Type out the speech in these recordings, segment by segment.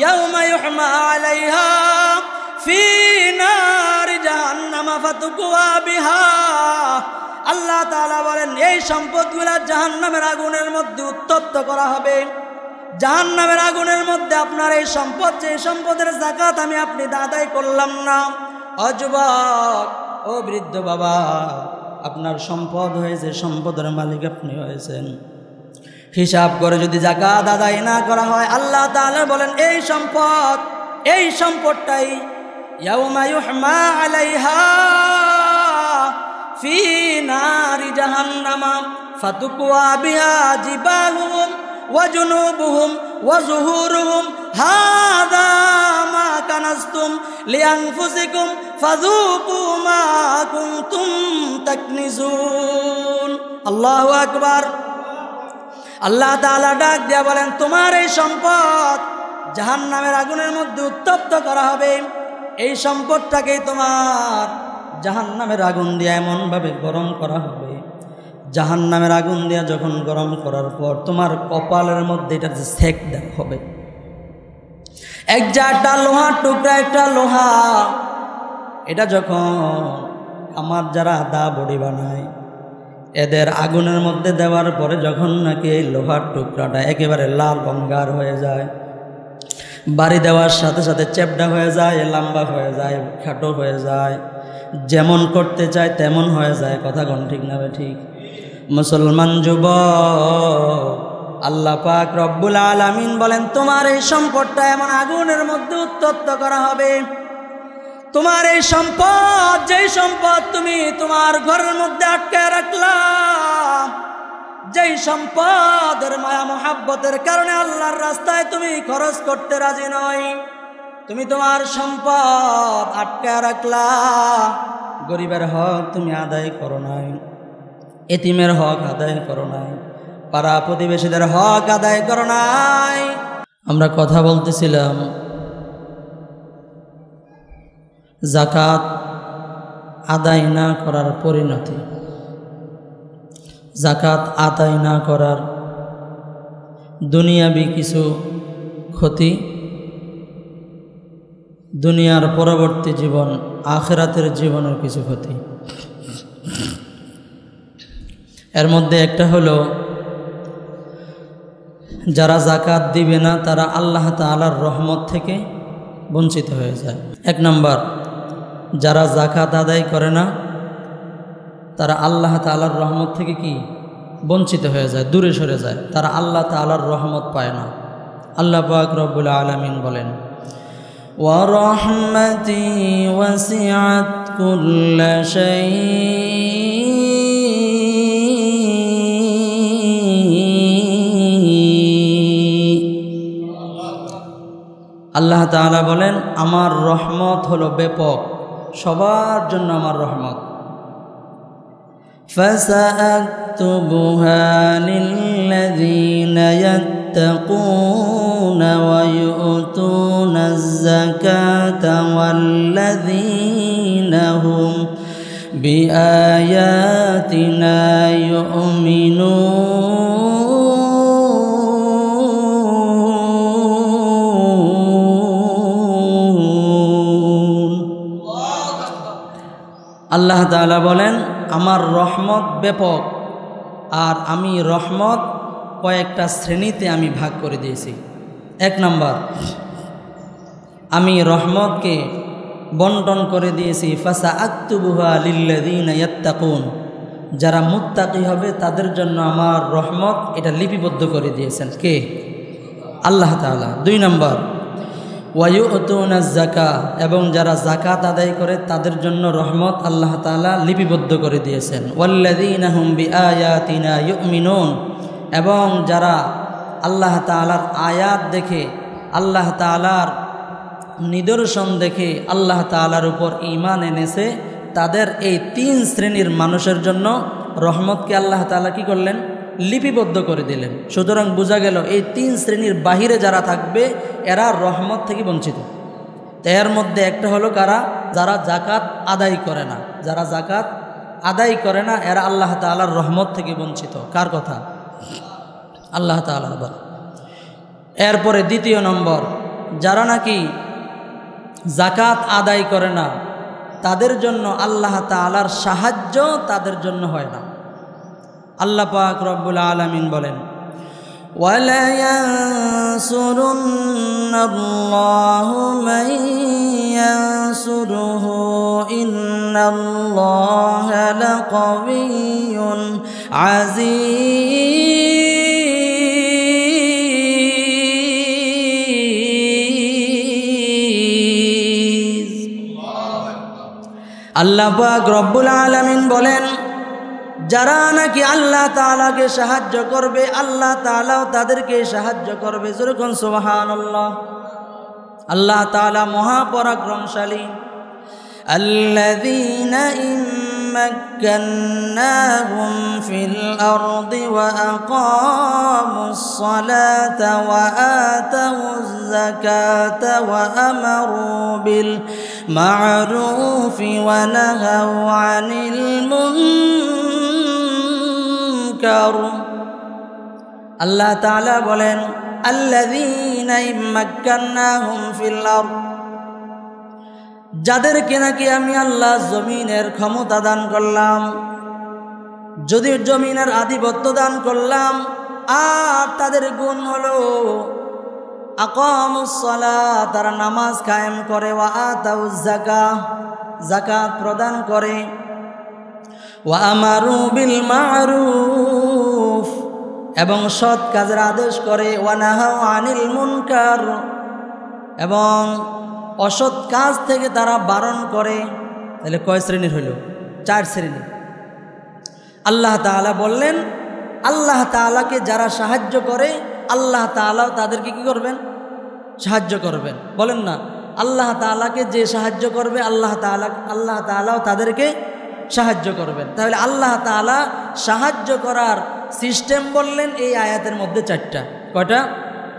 ইয়াউমা ইউহমা আলাইহা ফি নারি জাহান্নাম ফাতুকওয়া বিহা। আল্লাহ তাআলা বলেন এই সম্পদগুলা জাহান্নামের আগুনের মধ্যে উত্তপ্ত করা হবে। জাহান্নামের আগুনের মধ্যে আপনার এই সম্পদ, যে সম্পদের যাকাত আমি আপনি আদায় করলাম না, অযুবক ও বৃদ্ধ বাবা, আপনার সম্পদ হয়েছে, সম্পদের মালিক আপনি হয়েছেন, হিসাব করে যদি যাকাত আদায় না করা হয়, আল্লাহ তাআলা বলেন এই সম্পদটাই ইয়াউমা ইউহমা আলাইহা ফি নারি জাহান্নাম ফাতুকওয়া বিহা জিবাহুম ওয়া জুনুবুহুম ওয়া যুহুরুহুম হাযা মা কানাজতুম লিআনফুসিকুম ফাযুকু মা কুনতুম তাকনিজুন। আল্লাহু আকবার। আল্লাহ তাআলা ডাক দিয়া বলেন তোমার এই সম্পদ জাহান্নামের আগুনের মধ্যে উত্তপ্ত করা হবে। এই সম্পদটাকেই তোমার জাহান্নামের আগুন দিয়ে এমনভাবে গরম করা হবে, জাহান্নামের আগুন দিয়ে যখন গরম করার পর তোমার কপালের মধ্যে এটা সেক দেওয়া হবে। একটা লোহার টুকরা, একটা লোহা, এটা যখন আমার যারা দা বড়ি বানায় এদের আগুনের মধ্যে দেওয়ার পরে যখন নাকি এই লোহার টুকরাটা একেবারে লাল অঙ্গার হয়ে যায়, বাড়ি দেওয়ার সাথে সাথে চ্যাপটা হয়ে যায়, লম্বা হয়ে যায়, খাটো হয়ে যায়, যেমন করতে চায় তেমন হয়ে যায়। কথা কোন ঠিক না ঠিক? মুসলমান যুবক, আল্লাহ পাক রব্বুল আলামিন বলেন তোমার এই সম্পদটা এমন আগুনের মধ্যে উত্তপ্ত করা হবে। তোমার এই সম্পদ, যেই সম্পদ তুমি তোমার ঘরের মধ্যে আটকে রাখলা, যেই সম্পদের মায়া মোহাব্বতের কারণে আল্লাহর রাস্তায় তুমি খরচ করতে রাজি নয়, তুমি তোমার সম্পদ আটকে রাখলা, গরিবের হক তুমি আদায় করো নাই, এতিমের হক আদায় করো নাই, পাড়া প্রতিবেশীদের হক আদায় করো নাই। আমরা কথা বলতেছিলাম যাকাত আদায় না করার পরিণতি, যাকাত আদায় না করার দুনিয়াবি কিছু ক্ষতি, দুনিয়ার পরবর্তী জীবন, আখিরাতের জীবনের কিছু ক্ষতি। এর মধ্যে একটা হলো যারা যাকাত দিবে না তারা আল্লাহ তাআলার রহমত থেকে বঞ্চিত হয়ে যায়। এক নম্বর, যারা যাকাত আদায় করে না তারা আল্লাহ তাআলার রহমত থেকে কি বঞ্চিত হয়ে যায়, দূরে সরে যায়, তারা আল্লাহ তাআলার রহমত পায় না। আল্লাহ পাক রব্বুল আলামিন বলেন ওয়া রাহমাতি ওয়াসিআত কুল্লা শাই, আল্লাহ তাআলা বলেন আমার রহমত হলো ব্যাপক, সবার জন্য আমার রহমত। فَسَأَكْتُبُهَا لِلَّذِينَ يَتَّقُونَ وَيُؤْتُونَ الزَّكَاةَ وَالَّذِينَ هُمْ بِآيَاتِنَا يُؤْمِنُونَ। আল্লাহ তাআলা বলেন আমার রহমত ব্যাপক, আর আমি রহমত কয়েকটা শ্রেণীতে আমি ভাগ করে দিয়েছি। এক নম্বর, আমি রহমতকে বন্টন করে দিয়েছি ফাসাআকতুবুহা লিল্লাযীনা ইয়াত্তাকুন, যারা মুত্তাকি হবে তাদের জন্য আমার রহমত এটা লিপিবদ্ধ করে দিয়েছেন কে? আল্লাহ তাআলা। দুই নম্বর, ওয়ায়ুতুনা যাকাত, এবং যারা যাকাত আদায় করে তাদের জন্য রহমত আল্লাহ তাআলা লিপিবদ্ধ করে দিয়েছেন। ওয়াল্লাযীনা হুম বিআয়াতিনা ইউমিনুন, এবং যারা আল্লাহ তাআলার আয়াত দেখে, আল্লাহ তাআলার নিদর্শন দেখে আল্লাহ তাআলার উপর ঈমান এনেছে, তাদের এই তিন শ্রেণীর মানুষের জন্য রহমতকে আল্লাহ তাআলা কি করলেন? লিপিবদ্ধ করে দিলেন। সুতরাং বোঝা গেল এই তিন শ্রেণীর বাহিরে যারা থাকবে এরা রহমত থেকে বঞ্চিত। এর মধ্যে একটা হলো কারা? যারা যাকাত আদায় করে না। যারা যাকাত আদায় করে না এরা আল্লাহ তাআলার রহমত থেকে বঞ্চিত। কার কথা? আল্লাহ তাআলা বলে। এরপরে দ্বিতীয় নম্বর, যারা নাকি যাকাত আদায় করে না তাদের জন্য আল্লাহ তাআলার সাহায্য তাদের জন্য হয় না। আল্লাহ পাক রব্বুল আলামিন বলেন, ওয়ালা ইয়ানসুরুন্নাল্লাহু মান ইয়ানসুরুহু ইন্নাল্লাহা লাকাবিয়্যুন আযীজ। আল্লাহ পাক রব্বুল আলামিন বলেন, যারা নাকি আল্লাহ তাআলাকে সাহায্য করবে আল্লাহ তাআলাও তাদেরকে সাহায্য করবে। যেরকম সুবহানাল্লাহ। আল্লাহ তাআলা মহাপরাক্রমশালী। আল্লাযীনা ইম্মাক্কান্নাহুম ফিল আরদি ওয়া আকামুস সালাতা ওয়া আতাউয যাকাতা ওয়া আমারু বিল মা'রুফি ওয়া নাহাউ আনিল মুনকার। আল্লাহ তাআলা বলেন, আল্লাযীনা ইম্মাক্কান্নাহুম ফিল আরদ, যাদেরকে নাকি আমি আল্লাহ জমিনের ক্ষমতা দান করলাম, যদি জমিনের আধিপত্য দান করলাম, আর তাদের গুণ হলো আকামুস সালাত, তারা নামাজ কায়েম করে, ওয়া আতাউয যাকাত, যাকাত প্রদান করে, ওয়া আমারু বিল মা'রুফ, এবং সৎ কাজের আদেশ করে, ওয়া নাহাউ আনিল মুনকার, এবং অসৎ কাজ থেকে তারা বারণ করে। তাহলে কয় শ্রেণীর হইল? 4 শ্রেণী। আল্লাহ তাআলা বললেন, আল্লাহ তাআলাকে যারা সাহায্য করে আল্লাহ তাআলাও তাদেরকে কি করবেন? সাহায্য করবেন। বলেন না, আল্লাহ তাআলাকে যে সাহায্য করবে আল্লাহ তাআলাও তাদেরকে সাহায্য করবেন। তাহলে আল্লাহ তাআলা সাহায্য করার সিস্টেম বললেন এই আয়াতের মধ্যে 4টা। কয়টা?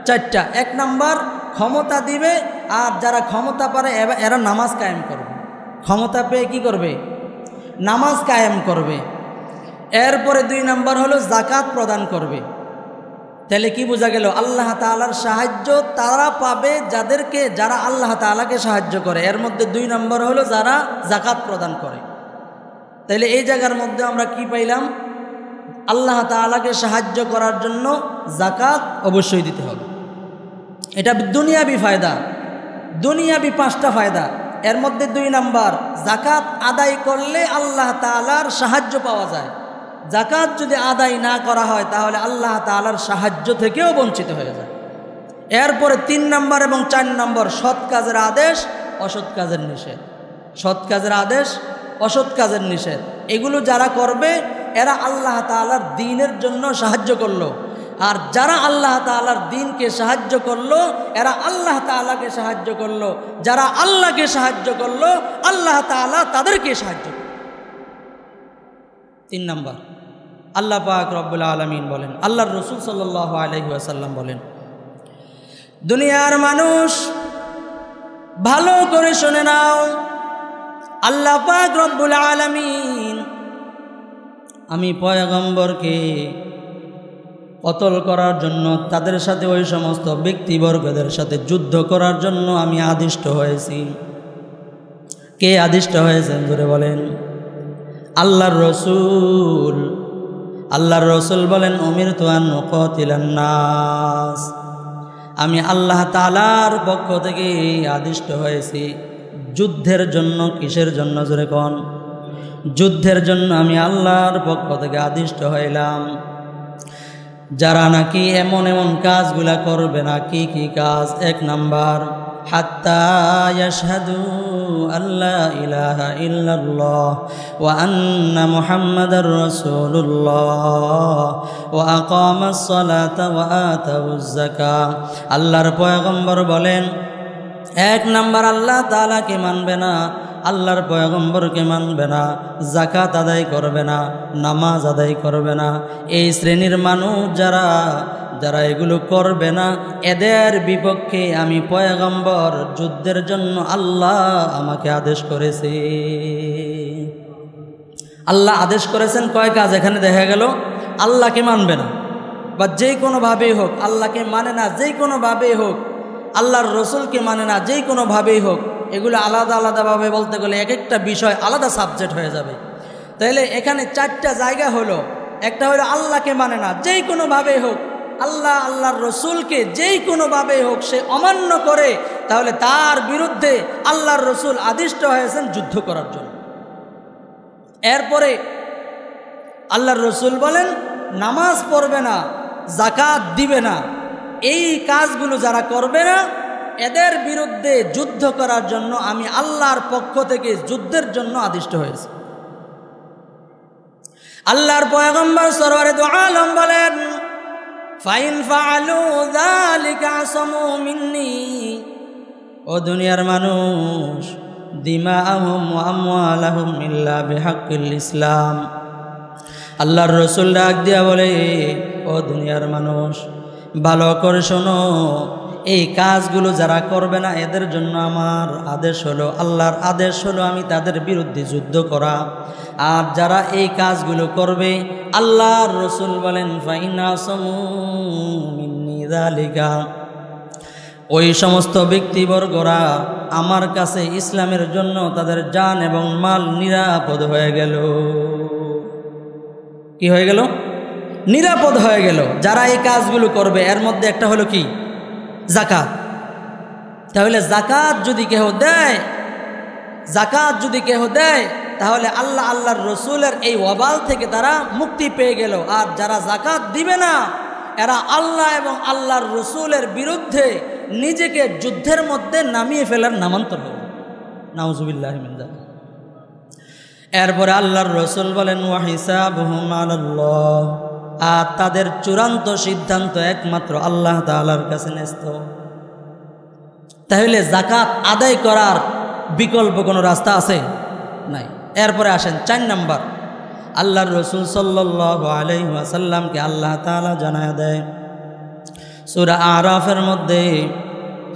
4টা। 1 নাম্বার, ক্ষমতা দিবে, আর যারা ক্ষমতা পারে এরা নামাজ কায়েম করবে। ক্ষমতা পেয়ে কি করবে? নামাজ কায়েম করবে। এরপরে 2 নাম্বার হলো যাকাত প্রদান করবে। তাহলে কি বোঝা গেল? আল্লাহ তাআলার সাহায্য তারা পাবে যারা আল্লাহ তাআলাকে সাহায্য করে। এর মধ্যে 2 নাম্বার হলো যারা যাকাত প্রদান করে। তাহলে এই জায়গার মধ্যে আমরা কি পাইলাম? আল্লাহ তাআলাকে সাহায্য করার জন্য যাকাত অবশ্যই দিতে হবে। এটা দুনিয়াবি ফায়দা, দুনিয়াবি 5টা ফায়দা। এর মধ্যে 2 নাম্বার, যাকাত আদায় করলে আল্লাহ তাআলার সাহায্য পাওয়া যায়। যাকাত যদি আদায় না করা হয় তাহলে আল্লাহ তাআলার সাহায্য থেকেও বঞ্চিত হয়ে যায়। এরপরে 3 নাম্বার এবং 4 নাম্বার, সৎ কাজের আদেশ, অসৎ কাজের নিষেধ। সৎ কাজের আদেশ, অসৎ কাজের নিষেধ, এগুলো যারা করবে এরা আল্লাহ তাআলার দ্বীনের জন্য সাহায্য করলো। আর যারা আল্লাহ তাআলার দ্বীনকে সাহায্য করলো এরা আল্লাহ তাআলাকে সাহায্য করলো। যারা আল্লাহকে সাহায্য করলো আল্লাহ তাআলা তাদেরকে সাহায্য করলো। 3 নাম্বার, আল্লাহ পাক রব্বুল আলামিন বলেন, আল্লাহর রাসূল সাল্লাল্লাহু আলাইহি ওয়াসাল্লাম বলেন, দুনিয়ার মানুষ ভালো করে শুনে নাও, আল্লাহ পাক রব্বুল আলামিন আমি পয়গম্বরকে কতল করার জন্য, তাদের সাথে ওই সমস্ত ব্যক্তিবর্গদের সাথে যুদ্ধ করার জন্য আমি আদিষ্ট হয়েছি। কে আদিষ্ট হয়েছেন জোরে বলেন? আল্লাহর রাসূল। আল্লাহর রাসূল বলেন, উমিরতু আন উকাতিলান নাস, আমি আল্লাহ তাআলার পক্ষ থেকে আদিষ্ট হয়েছি যুদ্ধের জন্য। কিসের জন্য জোরে কোন? যুদ্ধের জন্য আমি আল্লাহর পক্ষ থেকে আদিষ্ট হইলাম। যারা নাকি এমন এমন কাজগুলা করবে না। কি কি কাজ? 1 নাম্বার, হাত্তা ইয়াশহাদু আল্লা ইলাহা ইল্লাল্লাহ ওয়া আন্না মুহাম্মাদার রাসূলুল্লাহ ওয়া আকামাস সালাতা ওয়া আতাউয যাকাত। আল্লাহর পয়গম্বর বলেন, 1 নাম্বার আল্লাহ তাআলাকে মানবে না, আল্লাহর পয়গম্বরকে মানবে না, যাকাত আদায় করবে না, নামাজ আদায় করবে না। এই শ্রেণীর মানুষ যারা এগুলো করবে না এদের বিপক্ষে আমি পয়গম্বর যুদ্ধের জন্য আল্লাহ আমাকে আদেশ করেছে। আল্লাহ আদেশ করেছেন কয় কাজ? এখানে দেখা গেল আল্লাহকে মানবে না, বা যে কোনোভাবেই হোক আল্লাহকে মানে না, যে কোনোভাবেই হোক আল্লাহর রসুলকে মানে না, যেই কোনোভাবেই হোক, এগুলো আলাদা আলাদাভাবে বলতে গেলে এক একটা বিষয় আলাদা সাবজেক্ট হয়ে যাবে। তাইলে এখানে 4টা জায়গা হলো। একটা হলো আল্লাহকে মানে না, যেই কোনোভাবেই হোক, আল্লাহর রসুলকে যেই কোনোভাবেই হোক সে অমান্য করে, তাহলে তার বিরুদ্ধে আল্লাহর রসুল আদিষ্ট হয়েছেন যুদ্ধ করার জন্য। এরপরে আল্লাহর রসুল বলেন নামাজ পড়বে না, যাকাত দিবে না, এই কাজগুলো যারা করবে না এদের বিরুদ্ধে যুদ্ধ করার জন্য আমি আল্লাহর পক্ষ থেকে যুদ্ধের জন্য আদিষ্ট হয়েছি। আল্লাহর পয়গম্বর সরওয়ারে দু আলম বলেন ফাইন ফাআলু যালিকা আসামু মিন্নি, ও দুনিয়ার মানুষ, দিমাআহুম ওয়া আমওয়ালাহুম ইল্লা বিহাক্কিল ইসলাম। আল্লাহর রসুল ডাক দিয়া বলে, ও দুনিয়ার মানুষ, ভালো করে শোনো, এই কাজগুলো যারা করবে না এদের জন্য আমার আদেশ হলো, আল্লাহর আদেশ হলো আমি তাদের বিরুদ্ধে যুদ্ধ করা। আর যারা এই কাজগুলো করবে, আল্লাহর রসুল বলেন ফাইন আসামু মিন্নি যালিকা, ওই সমস্ত ব্যক্তিবর্গরা আমার কাছে ইসলামের জন্য তাদের জান এবং মাল নিরাপদ হয়ে গেল। কি হয়ে গেল? নিরাপদ হয়ে গেল। যারা এই কাজগুলো করবে এর মধ্যে একটা হলো কি? যাকাত। তাহলে যাকাত যদি কেহ দেয় তাহলে আল্লাহর রসুলের এই ওয়াবাল থেকে তারা মুক্তি পেয়ে গেল। আর যারা যাকাত দিবে না এরা আল্লাহ এবং আল্লাহর রসুলের বিরুদ্ধে নিজেকে যুদ্ধের মধ্যে নামিয়ে ফেলার নামান্তর হবে। নাউজুবিল্লাহ মিন যালিক। এরপরে আল্লাহর রসুল বলেন ওয়া হিসাবুহুম আলাল্লাহ, আর তাদের চূড়ান্ত সিদ্ধান্ত একমাত্র আল্লাহ তাআলার কাছে ন্যস্ত। তাহলে যাকাত আদায় করার বিকল্প কোনো রাস্তা আছে? নাই। এরপরে আসেন 4 নাম্বার, আল্লাহর রসুল সাল্লাল্লাহু আলাইহি ওয়াসাল্লামকে আল্লাহ তাআলা জানায় দেয় সূরা আরাফের মধ্যে,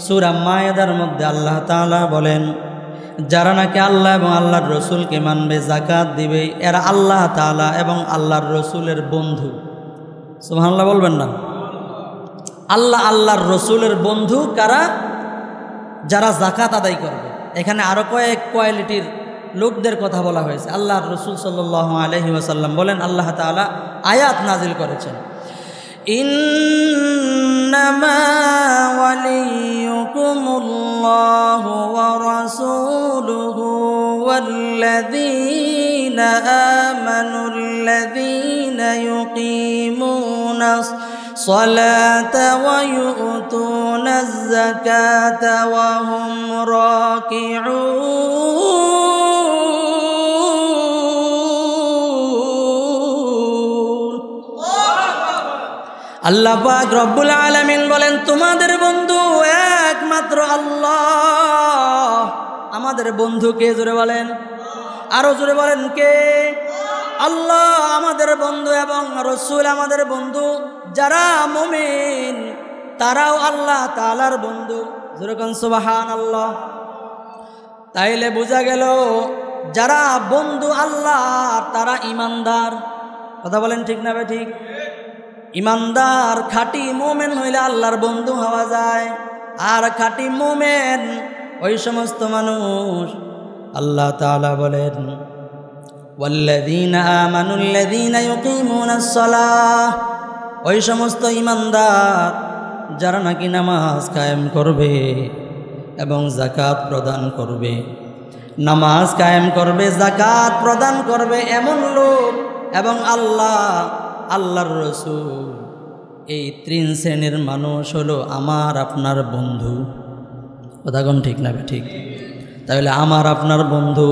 সূরা মায়েদার মধ্যে আল্লাহ তাআলা বলেন যারা নাকি আল্লাহ এবং আল্লাহর রসুলকে মানবে, যাকাত দিবে, এরা আল্লাহ তাআলা এবং আল্লাহর রসুলের বন্ধু। সুবহানাল্লাহ বলবেন না? আল্লাহর রসুলের বন্ধু কারা? যারা যাকাত আদায় করবে। এখানে আরো কয়েক কোয়ালিটির লোকদের কথা বলা হয়েছে। আল্লাহর রসুল সাল্লাল্লাহু আলাইহি ওয়াসাল্লাম বলেন, আল্লাহ তাআলা আয়াত নাজিল করেছেন, ইন্নামা ওয়ালিয়ুকুমুল্লাহু ওয়া রাসূলুহু ওয়াল্লাযীনা আমানুল্লাযীনা ইউকিমুনাস সালাতা ওয়া ইউতুনাজ যাকাতা ওয়া হুম রাকিউন। আল্লাহ পাক রব্বুল আলামিন বলেন তোমাদের বন্ধু একমাত্র আল্লাহ। আমাদের বন্ধু কে? জোরে বলেন, আরো জোরে বলেন কে? আল্লাহ আমাদের বন্ধু এবং রসুল আমাদের বন্ধু। যারা মুমিন তারাও আল্লাহ তাআলার বন্ধু। জোরে কোন সুবহানাল্লাহ। তাইলে বোঝা গেল যারা বন্ধু আল্লাহ তারা ইমানদার। কথা বলেন ঠিক না ভাই? ঠিক। ইমানদার খাঁটি মোমেন হইলে আল্লাহর বন্ধু হওয়া যায়। আর খাঁটি মোমেন ওই সমস্ত মানুষ, আল্লাহ তাআলা বলেন ওয়াল্লাযীনা আমানুল্লাযীনা ইউকিমুনাস সালাহ, ওই সমস্ত ইমানদার যারা নাকি নামাজ কায়েম করবে এবং যাকাত প্রদান করবে। নামাজ কায়েম করবে, যাকাত প্রদান করবে এমন লোক এবং আল্লাহর রসুল, এই 3 শ্রেণীর মানুষ হলো আমার আপনার বন্ধু। কথা কোন ঠিক না? ঠিক। তাহলে আমার আপনার বন্ধু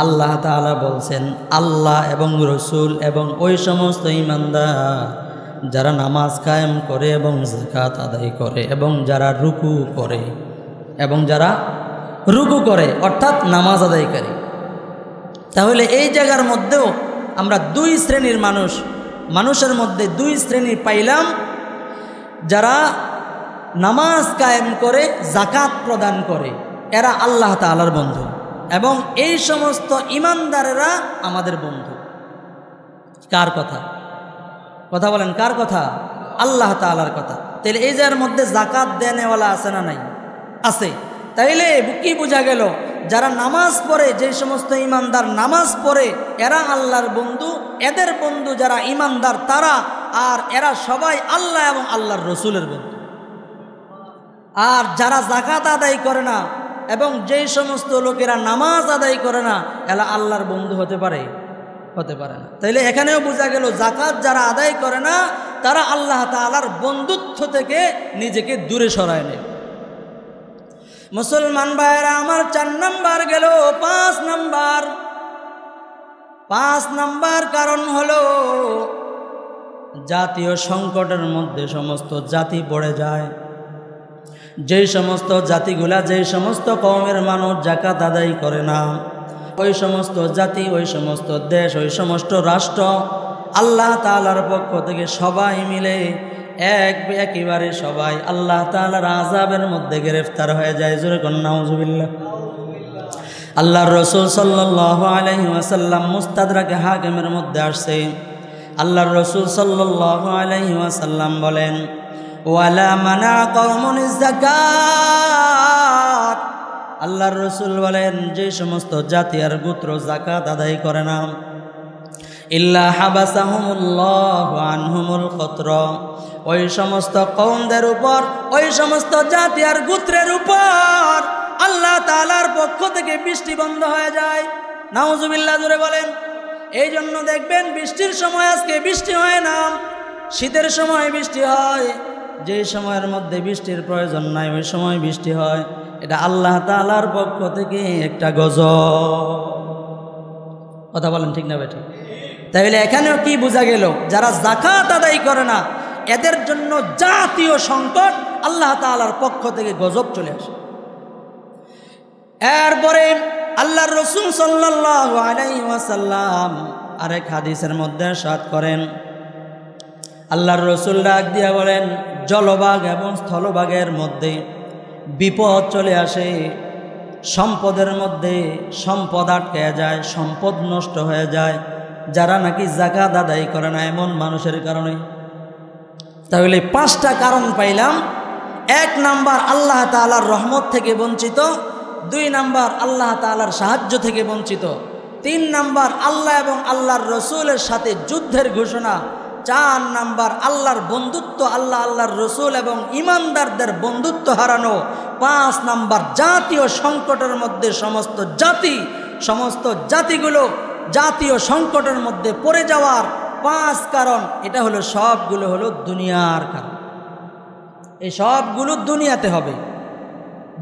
আল্লাহ তাআলা বলছেন আল্লাহ এবং রসুল এবং ওই সমস্ত ইমানদার যারা নামাজ কায়েম করে এবং যাকাত আদায় করে এবং যারা রুকু করে অর্থাৎ নামাজ আদায়কারী। তাহলে এই জায়গার মধ্যেও আমরা 2 শ্রেণীর মানুষের মধ্যে 2 শ্রেণী পাইলাম, যারা নামাজ কায়েম করে যাকাত প্রদান করে এরা আল্লাহ তাআলার বন্ধু এবং এই সমস্ত ইমানদারেরা আমাদের বন্ধু। কার কথা? কথা বলেন কার কথা? আল্লাহ তাআলার কথা। তাহলে এই জায়গার মধ্যে যাকাত দেনেওয়ালা আছে না নাই? আছে। তাইলে কি বোঝা গেল? যারা নামাজ পড়ে, যে সমস্ত ইমানদার নামাজ পড়ে, এরা আল্লাহর বন্ধু। এদের বন্ধু যারা ইমানদার তারা, আর এরা সবাই আল্লাহ এবং আল্লাহর রসুলের বন্ধু। আর যারা যাকাত আদায় করে না এবং যেই সমস্ত লোকেরা নামাজ আদায় করে না, এরা আল্লাহর বন্ধু হতে পারে? হতে পারে না। তাইলে এখানেও বোঝা গেল যাকাত যারা আদায় করে না তারা আল্লাহ তাআলার বন্ধুত্ব থেকে নিজেকে দূরে সরায় নেয়। মুসলমান ভাইয়েরা আমার 4 নাম্বার গেল। 5 নাম্বার কারণ হলো জাতীয় সংকটের মধ্যে সমস্ত জাতি পড়ে যায়। যেই সমস্ত জাতিগুলা, যেই সমস্ত কওমের মানুষ যাকাত আদায় করে না, ওই সমস্ত জাতি, ওই সমস্ত দেশ, ওই সমস্ত রাষ্ট্র আল্লাহ তাআলার পক্ষ থেকে সবাই মিলে একেবারে সবাই আল্লাহ তাআলার আযাবের মধ্যে গ্রেফতার হয়ে যায়। জোরে কোন নাউজুবিল্লাহ। আল্লাহর রাসূল সাল্লাল্লাহু আলাইহি ওয়াসাল্লাম মুস্তাদরাকে হাকিমের মধ্যে আসছে। আল্লাহর রাসূল সাল্লাল্লাহু আলাইহি ওয়াসাল্লাম বলেন, ওয়ালা মানা কওমুন যাকাত। আল্লাহর রাসূল বলেন, যে সমস্ত জাতি আর গোত্র যাকাত আদায় করে না, ইল্লা হাবাসাহুমুল্লাহু আনহুমুল কতর, ওই সমস্ত কওমদের উপর, ওই সমস্ত জাতি আর গোত্রের উপর আল্লাহ তাআলার পক্ষ থেকে বৃষ্টি বন্ধ হয়ে যায়। নাউজুবিল্লাহ জোরে বলেন। এই জন্য দেখবেন বৃষ্টির সময় আজকে বৃষ্টি হয় না, শীতের সময় বৃষ্টি হয়। যে সময়ের মধ্যে বৃষ্টির প্রয়োজন নাই ওই সময় বৃষ্টি হয়। এটা আল্লাহ তাআলার পক্ষ থেকে একটা গজব। কথা বলেন ঠিক না বেঠিক? তাহলে এখানেও কি বোঝা গেল? যারা যাকাত আদায় করে না এদের জন্য জাতীয় সংকট, আল্লাহ তাআলার পক্ষ থেকে গজব চলে আসে। এরপরে আল্লাহর রাসূল সাল্লাল্লাহু আলাইহি ওয়াসাল্লাম আরেক হাদিসের মধ্যে ইরশাদ করেন, আল্লাহর রাসূল ডাক দিয়া বলেন, জলভাগ এবং স্থলভাগের মধ্যে বিপদ চলে আসে। সম্পদের মধ্যে সম্পদ আটকে যায়, সম্পদ নষ্ট হয়ে যায় যারা নাকি যাকাত আদায় করে না এমন মানুষের কারণে। তাহলে 5টা কারণ পাইলাম। 1 নাম্বার আল্লাহ তাআলার রহমত থেকে বঞ্চিত, 2 নাম্বার আল্লাহ তাআলার সাহায্য থেকে বঞ্চিত, 3 নাম্বার আল্লাহ এবং আল্লাহর রসুলের সাথে যুদ্ধের ঘোষণা, 4 নাম্বার আল্লাহর বন্ধুত্ব, আল্লাহর রসুল এবং ইমানদারদের বন্ধুত্ব হারানো, 5 নাম্বার জাতীয় সংকটের মধ্যে সমস্ত জাতিগুলো জাতীয় সংকটের মধ্যে পড়ে যাওয়ার 5 কারণ। এটা হলো সবগুলো হলো দুনিয়ার কারণ। এই সবগুলো দুনিয়াতে হবে।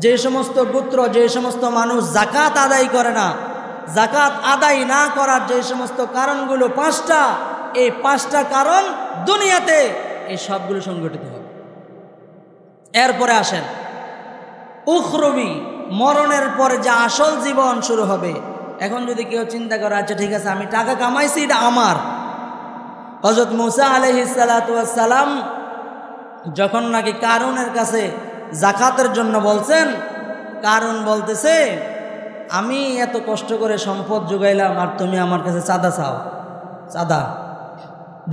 যে সমস্ত গোত্র, যে সমস্ত মানুষ যাকাত আদায় করে না, যাকাত আদায় না করার যে সমস্ত কারণগুলো 5টা, এই 5টা কারণ দুনিয়াতে এই সবগুলো সংগঠিত হবে। এরপরে আসেন উখরবি, মরণের পরে যে আসল জীবন শুরু হবে। এখন যদি কেউ চিন্তা করে, আচ্ছা ঠিক আছে আমি টাকা কামাইছি এটা আমার। হযরত মূসা আলাইহিস সালাতু ওয়াস সালাম যখন নাকি কারুনের কাছে যাকাতের জন্য বলছেন, কারুন বলতেছে, আমি এত কষ্ট করে সম্পদ জোগাইলাম আর তুমি আমার কাছে চাঁদা চাও। চাঁদা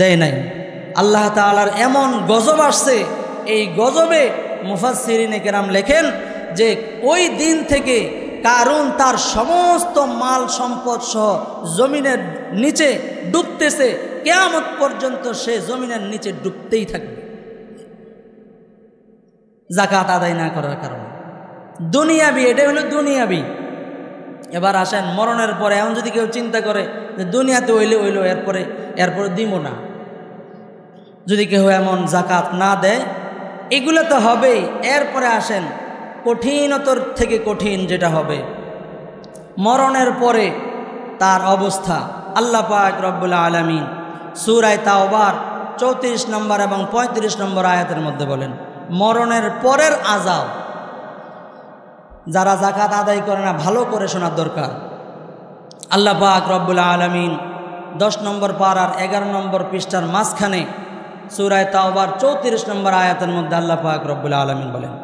দেয় নাই। আল্লাহ তাআলার এমন গজব আসছে, এই গজবে মুফাসসিরিনে কেরাম লেখেন যে ওই দিন থেকে কারুন তার সমস্ত মাল সম্পদ সহ জমিনের নিচে ডুবতেছে, কিয়ামত পর্যন্ত সে জমিনের নিচে ডুবতেই থাকবে যাকাত আদায় না করার কারণে। দুনিয়াবি, এটা হলো দুনিয়াবি। এবার আসেন মরণের পরে। এখন যদি কেউ চিন্তা করে যে দুনিয়াতে হইলো এরপরে দিব না, যদি কেউ এমন যাকাত না দেয়, এগুলো তো হবেই। এরপরে আসেন কঠিনতর থেকে কঠিন যেটা হবে মরণের পরে তার অবস্থা। আল্লাহ পাক রব্বুল আলামিন সূরা তাওবার 34 নম্বর এবং 35 নম্বর আয়াতের মধ্যে বলেন, মরণের পরের আযাব। যারা যাকাত আদায় করে না ভালো করে শোনার দরকার। আল্লাহ পাক রব্বুল আলামিন 10 নম্বর পারার 11 নম্বর পৃষ্ঠার মাঝখানে সূরা তাওবার 34 নম্বর আয়াতের মধ্যে আল্লাহ পাক রব্বুল আলামিন বলেন,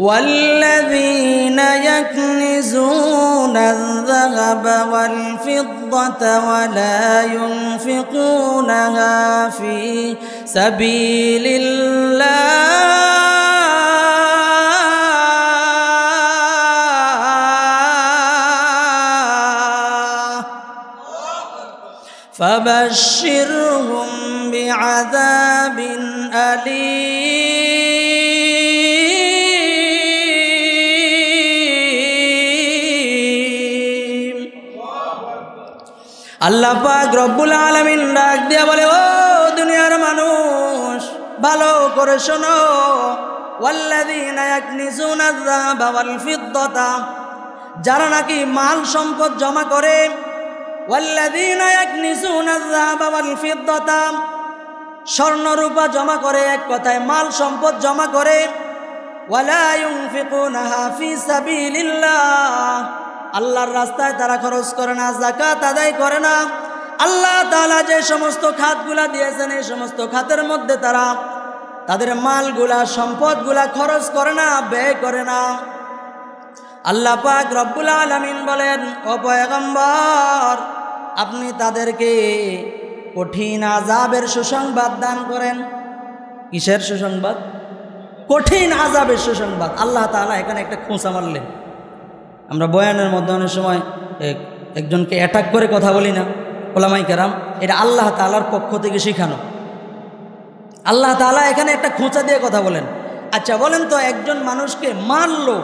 والذين يكنزون الذهب والفضة ولا ينفقونها في سبيل الله ফাবাশশিরহুম বিআযাবিন আলীম। আল্লাহ পাক রব্বুল আলামিন ডাক দিয়া বলে, ও দুনিয়ার মানুষ, ভালো করে শোনো। ওয়াল্লাযীনা ইয়াকনিজুনা আয-যাহাবা ওয়াল ফিদ্দাতা, যারা নাকি মাল সম্পদ জমা করে, ওয়াল্লাযীনা ইয়াকনিজুনা আয-যাহাবা ওয়াল ফিদ্দাতা, স্বর্ণ রূপা জমা করে, এক কথায় মাল সম্পদ জমা করে, ওয়ালা ইউনফিকুনাহা ফি সাবিলিল্লাহ, আল্লাহর রাস্তায় তারা খরচ করে না, যাকাত আদায় করে না। আল্লাহ তাআলা যে সমস্ত খাতগুলা দিয়েছেন, এই সমস্ত খাতের মধ্যে তারা তাদের মালগুলা সম্পদগুলা খরচ করে না, ব্যয় করে না। আল্লাহ পাক রব্বুল আলামিন বলেন, ও পয়গম্বর, আপনি তাদেরকে কঠিন আযাবের সুসংবাদ দান করেন। কিসের সুসংবাদ? কঠিন আযাবের সুসংবাদ। আল্লাহ তাআলা এখানে একটা খোঁচা মারলেন। আমরা বয়ানের মধ্যে অনেক সময় একজনকে অ্যাটাক করে কথা বলি না, ওলামায়ে কেরাম, এটা আল্লাহ তাআলার পক্ষ থেকে শেখানো। আল্লাহ তাআলা এখানে একটা খোঁচা দিয়ে কথা বলেন। আচ্ছা বলেন তো, একজন মানুষকে মারলো,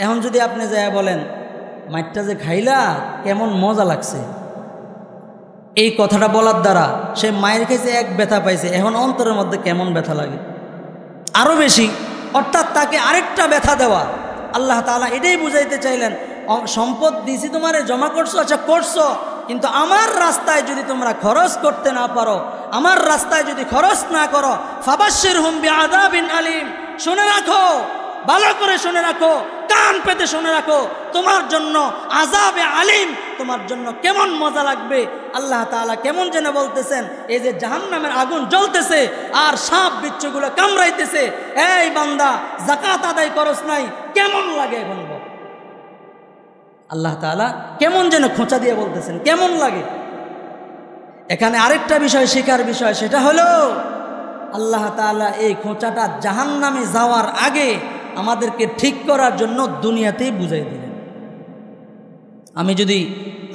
এখন যদি আপনি যায় বলেন, মাইটটা যে খাইলা কেমন মজা লাগছে, এই কথাটা বলার দ্বারা সে মায়ের খাইছে, এক ব্যথা পাইছে, এখন অন্তরের মধ্যে কেমন ব্যথা লাগে? আরও বেশি, অর্থাৎ তাকে আরেকটা ব্যথা দেওয়া। আল্লাহ তাআলা এটাই বুঝাইতে চাইলেন, সম্পদ দিছি তোমারে, জমা করছো, আচ্ছা করছো, কিন্তু আমার রাস্তায় যদি তোমরা খরচ করতে না পারো, আমার রাস্তায় যদি খরচ না করো, ফাবাশশিরহুম বিআযাবিন আলীম, শুনে রাখো, ভালো করে শুনে রাখো, কান পেতে শুনে রাখো, তোমার জন্য আযাবে আলীম, তোমার জন্য কেমন মজা লাগবে। আল্লাহ তাআলা কেমন যেন বলতেছেন, এই যে জাহান্নামের আগুন জ্বলতেছে আর সাপ বিচ্ছুগুলো কামড়াইতেছে, এই বান্দা যাকাত আদায় করস নাই, কেমন লাগে এখন বল? আল্লাহ তাআলা কেমন যেন খোঁচা দিয়ে বলতেছেন, কেমন লাগে। এখানে আরেকটা বিষয় শেখার বিষয়, সেটা হলো আল্লাহ তাআলা এই খোঁচাটা জাহান্নামে যাওয়ার আগে আমাদেরকে ঠিক করার জন্য দুনিয়াতেই বুঝাই দিলেন। আমি যদি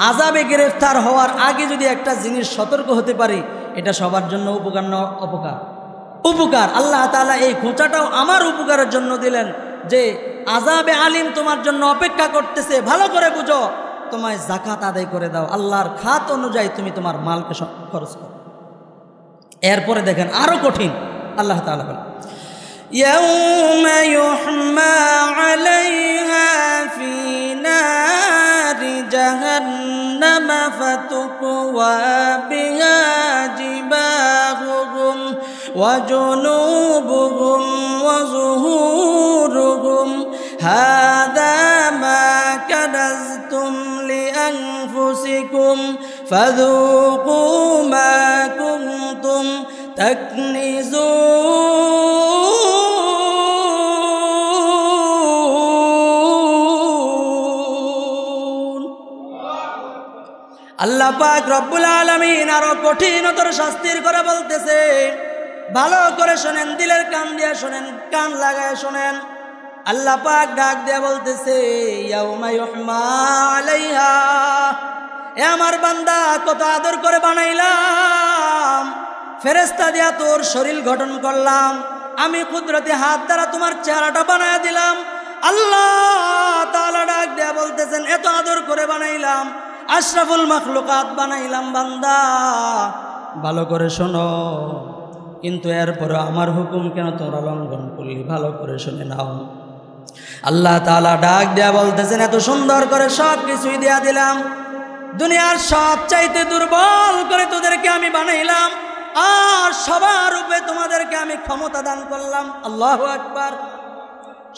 আযাবে গ্রেফতার হওয়ার আগে যদি একটা জিনিস সতর্ক হতে পারি, এটা সবার জন্য উপকার না অপকার? উপকার। আল্লাহ তাআলা এই খোঁচাটাও আমার উপকারের জন্য দিলেন, যে আযাবে আলীম তোমার জন্য অপেক্ষা করতেছে, ভালো করে বুঝো, তোমায় যাকাত আদায় করে দাও, আল্লাহর খাত অনুযায়ী তুমি তোমার মালকে খরচ করো। এরপরে দেখেন আরো কঠিন। আল্লাহ তাআলা বলেন, ইয়াউমা ইউহমা আলাইহা ফি নারি জাহান্নাম ফাতুকওয়া বিহা জিবাহুহুম ওয়া জুনুবুহুম ওয়া যুহুরুহুম হাযা মা কানাজতুম লিআনফুসিকুম ফাযুকু মা কুনতুম তাকনিজুন। আল্লাহ পাক রব্বুল আলামিন আরো কঠিনতর শাস্তির করে বলতেছে, ভালো করে শোনেন, দিলের কান দিয়ে শোনেন, কান লাগায় শোনেন। আল্লাহ পাক ডাক দিয়ে বলতেছে, ইয়াউমা ইউহমা আলাইহা, এ আমার বান্দা, কত আদর করে বানাইলাম, ফেরেশতা দিয়া তোর শরীর গঠন করলাম, আমি কুদরতি হাত দ্বারা তোমার চেহারাটা বানায় দিলাম। আল্লাহ তাআলা ডাক দিয়া বলতেছেন, এত আদর করে বানাইলাম, আশরাফুল মাখলুকাত বানাইলাম, বান্দা ভালো করে শোনো, কিন্তু এরপরে আমার হুকুম কেন তোমরা লঙ্ঘন করলি? ভালো করে শুনে নাও। আল্লাহ তাআলা ডাক দেয়া বলতেছেন, এত সুন্দর করে সব কিছুই দেয়া দিলাম, দুনিয়ার সব চাইতে দুর্বল করে তোদেরকে আমি বানাইলাম, আর সবার উপরে তোমাদেরকে আমি ক্ষমতা দান করলাম। আল্লাহু আকবার।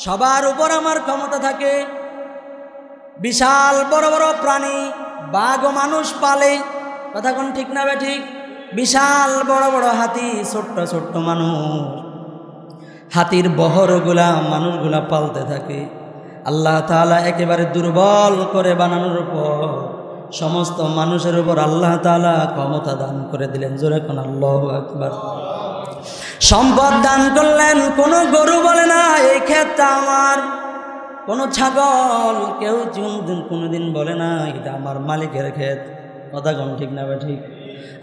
সবার উপর আমার ক্ষমতা থাকে। বিশাল বড় বড় প্রাণী, বাঘ ও মানুষ পালে, কথা কোন ঠিক না বে ঠিক? বিশাল বড় বড় হাতি, ছোট্ট ছোট্ট মানুষ, হাতির বহরগুলা মানুষগুলা পালতে থাকে। আল্লাহ তাআলা একেবারে দুর্বল করে বানানোর উপর সমস্ত মানুষের উপর আল্লাহ তাআলা ক্ষমতা দান করে দিলেন। জোরে কোন আল্লাহু আকবার। সম্পদ দান করলেন। কোনো গরু বলে না এই ক্ষেতটা আমার, কোনো ছাগল কেউ কোনোদিন বলে না এটা আমার মালিকের ক্ষেত। কথা কোন ঠিক না ঠিক?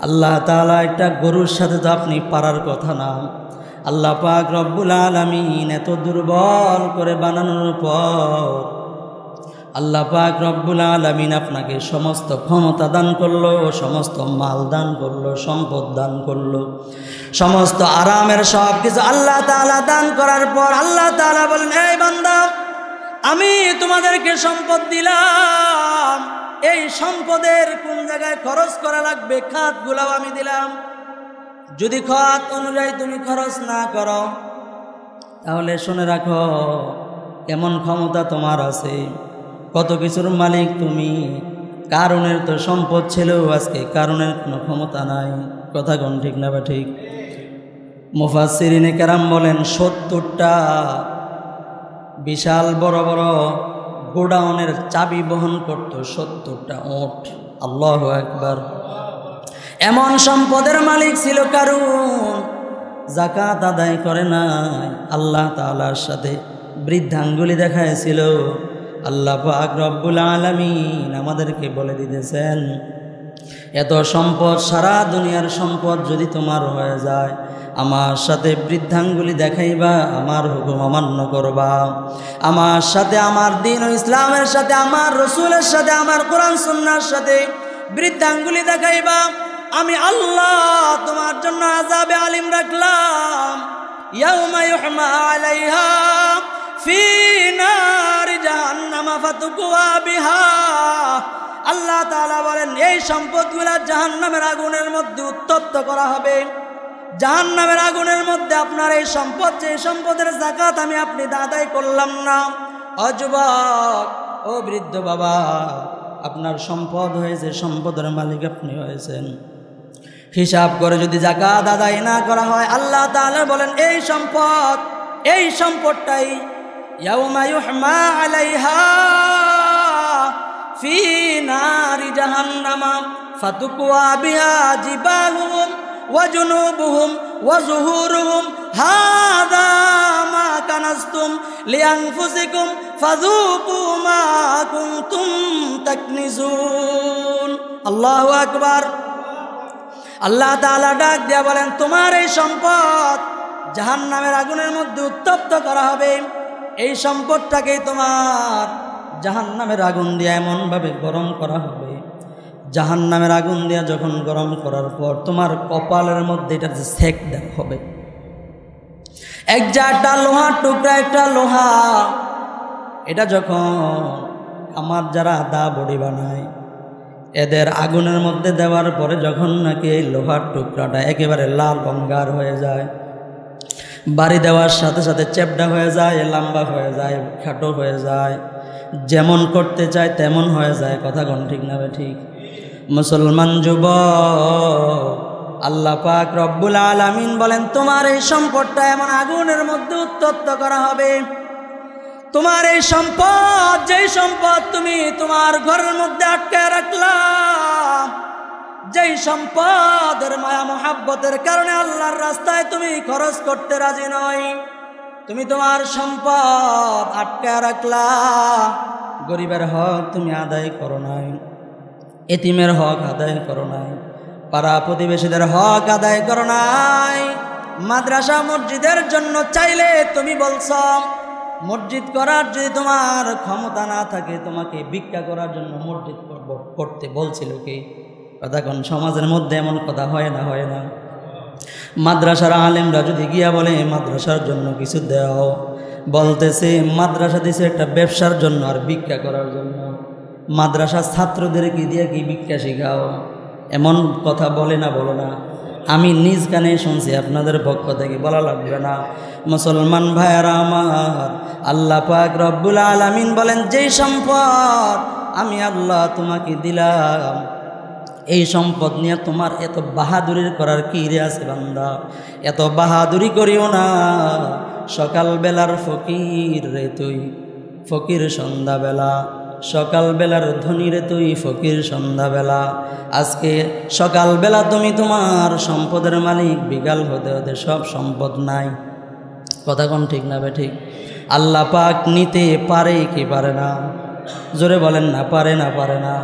আল্লাহ তাআলা একটা গরুর সাথে তো আপনি পারার কথা না। আল্লাহ পাক রব্বুল আলামিন এত দুর্বল করে বানানোর পর আল্লাহ পাক রব্বুল আলামিন আপনাকে সমস্ত ক্ষমতা দান করলো, সমস্ত মাল দান করলো, সম্পদ দান করলো, সমস্ত আরামের সব কিছু আল্লাহ তাআলা দান করার পর আল্লাহ তাআলা বলেন, এই বান্দা, আমি তোমাদেরকে সম্পদ দিলাম, এই সম্পদের কোন জায়গায় খরচ করা লাগবে খাতগুলাও আমি দিলাম। যদি খাত অনুযায়ী তুমি খরচ না করো তাহলে শুনে রাখো কেমন ক্ষমতা তোমার আছে, কত কিছুর মালিক তুমি। কারণের তো সম্পদ ছিল, আজকে কারণের কোনো ক্ষমতা নাই। কথা কোন ঠিক না বা ঠিক? মুফাসসিরিনে কেরাম বলেন ৭০টা বিশাল বড় বড় গোডাউনের চাবি বহন করত ৭০টা ওট। আল্লাহু আকবার। এমন সম্পদের মালিক ছিল কারুন, যাকাত আদায় করে নাই, আল্লাহ তাআলার সাথে বৃদ্ধাঙ্গুলি দেখাইছিল। আল্লাহ পাক রব্বুল আলামিন আমাদেরকে বলে দিতেছেন, এত সম্পদ, সারা দুনিয়ার সম্পদ যদি তোমার হয়ে যায়, আমার সাথে বৃদ্ধাঙ্গুলি দেখাইবা, আমার হুকুম অমান্য করবা, আমার সাথে, আমার দ্বীন ও ইসলামের সাথে, আমার রসুলের সাথে, আমার কোরআন সুন্নাহর সাথে বৃদ্ধাঙ্গুলি দেখাইবা, আমি আল্লাহ তোমার জন্য আযাবে আলিম রাখলাম। ইয়াউমা ইউহমা আলাইহা ফি নারি জাহান্নামা ফাতুকওয়া বিহা। আল্লাহ তাআলা বলেন, এই সম্পদগুলা জাহান্নামের আগুনের মধ্যে উত্তপ্ত করা হবে। জাহান্নামের আগুনের মধ্যে আপনার এই সম্পদ, যে সম্পদের যাকাত আমি আপনি আদায় করলাম না, অযুবক, ও বৃদ্ধ বাবা, আপনার সম্পদ হয়েছে, সম্পদের মালিক আপনি হয়েছেন। হিসাব করে যদি যাকাত আদায় না করা হয়, আল্লাহ তাআলা বলেন, এই সম্পদ, এই সম্পদটাই ইয়াউমা ইউহমা আলাইহা ফি নারি জাহান্নামা ফাতুকওয়া বিহা জিবাহুম ওয়া জুনুবুহুম ওয়া যুহুরুহুম হাযা মা কানাজতুম লিআনফুসিকুম ফাযুকু মা কুনতুম তাকনিজুন। আল্লাহু আকবার। আল্লাহ তাআলা ডাক দিয়া বলেন, তোমার এই সম্পদ জাহান্নামের আগুনের মধ্যে উত্তপ্ত করা হবে। এই সম্পদটাকেই তোমার জাহান্নামের আগুন দিয়ে এমনভাবে গরম করা হবে, জাহান্নামের আগুন দিয়া যখন গরম করার পর তোমার কপালের মধ্যে এটা সেক দেওয়া হবে। একটা লোহার টুকরা, একটা লোহা, এটা যখন আমার যারা দা বড়ি বানায় এদের আগুনের মধ্যে দেওয়ার পরে যখন নাকি এই লোহার টুকরাটা একেবারে লাল অঙ্গার হয়ে যায়, বাড়ি দেওয়ার সাথে সাথে চ্যাপটা হয়ে যায়, লম্বা হয়ে যায়, খাটো হয়ে যায়, যেমন করতে চায় তেমন হয়ে যায়। কথা কোন ঠিক না ঠিক? মুসলমান যুবক, আল্লাহ পাক রব্বুল আলামিন বলেন, তোমার এই সম্পদটা এমন আগুনের মধ্যে উত্তপ্ত করা হবে। তোমার এই সম্পদ, যেই সম্পদ তুমি তোমার ঘরের মধ্যে আটকে রাখলাম, যেই সম্পদের মায়া মোহাব্বতের কারণে আল্লাহর রাস্তায় তুমি খরচ করতে রাজি নয়, তুমি তোমার সম্পদ আটকে রাখলা। গরিবের হক তুমি আদায় করো নাই, এতিমের হক আদায় করো নাই, পাড়া প্রতিবেশীদের হক আদায় করো নাই। মাদ্রাসা মসজিদের জন্য চাইলে তুমি বলছ, মসজিদ করার যদি তোমার ক্ষমতা না থাকে, তোমাকে ভিক্ষা করার জন্য মসজিদ করতে বলছিল কি? কথা কোন? সমাজের মধ্যে এমন কথা হয় না, হয় না? মাদ্রাসার আলেমরা যদি গিয়া বলে মাদ্রাসার জন্য কিছু দাও, বলতেছে মাদ্রাসা দিছে একটা ব্যবসার জন্য আর ভিক্ষা করার জন্য। মাদ্রাসার ছাত্রদেরকে দিয়ে কি ভিক্ষা শিখাও? এমন কথা বলে না, বলো না? আমি নিজ কানে শুনছি, আপনাদের পক্ষ থেকে বলা লাগবে না। মুসলমান ভাইয়েরা আমার, আল্লাহ পাক রব্বুল আলামিন বলেন, যেই সম্পদ আমি আল্লাহ তোমাকে দিলাম, এই সম্পদ নিয়ে তোমার এত বাহাদুরি করার কি রে আছে বান্দা? এত বাহাদুরি করিও না। সকালবেলার ফকির রে তুই, ফকির সন্ধ্যাবেলা, সকালবেলার ধনী রে তুই, ফকির সন্ধ্যাবেলা। আজকে সকালবেলা তুমি তোমার সম্পদের মালিক, বিকাল হতে হতে সব সম্পদ নাই। কথা কোন ঠিক না বে ঠিক? আল্লাহ পাক নিতে পারে কি পারে না? জোরে বলেন না, পারে না? পারে না?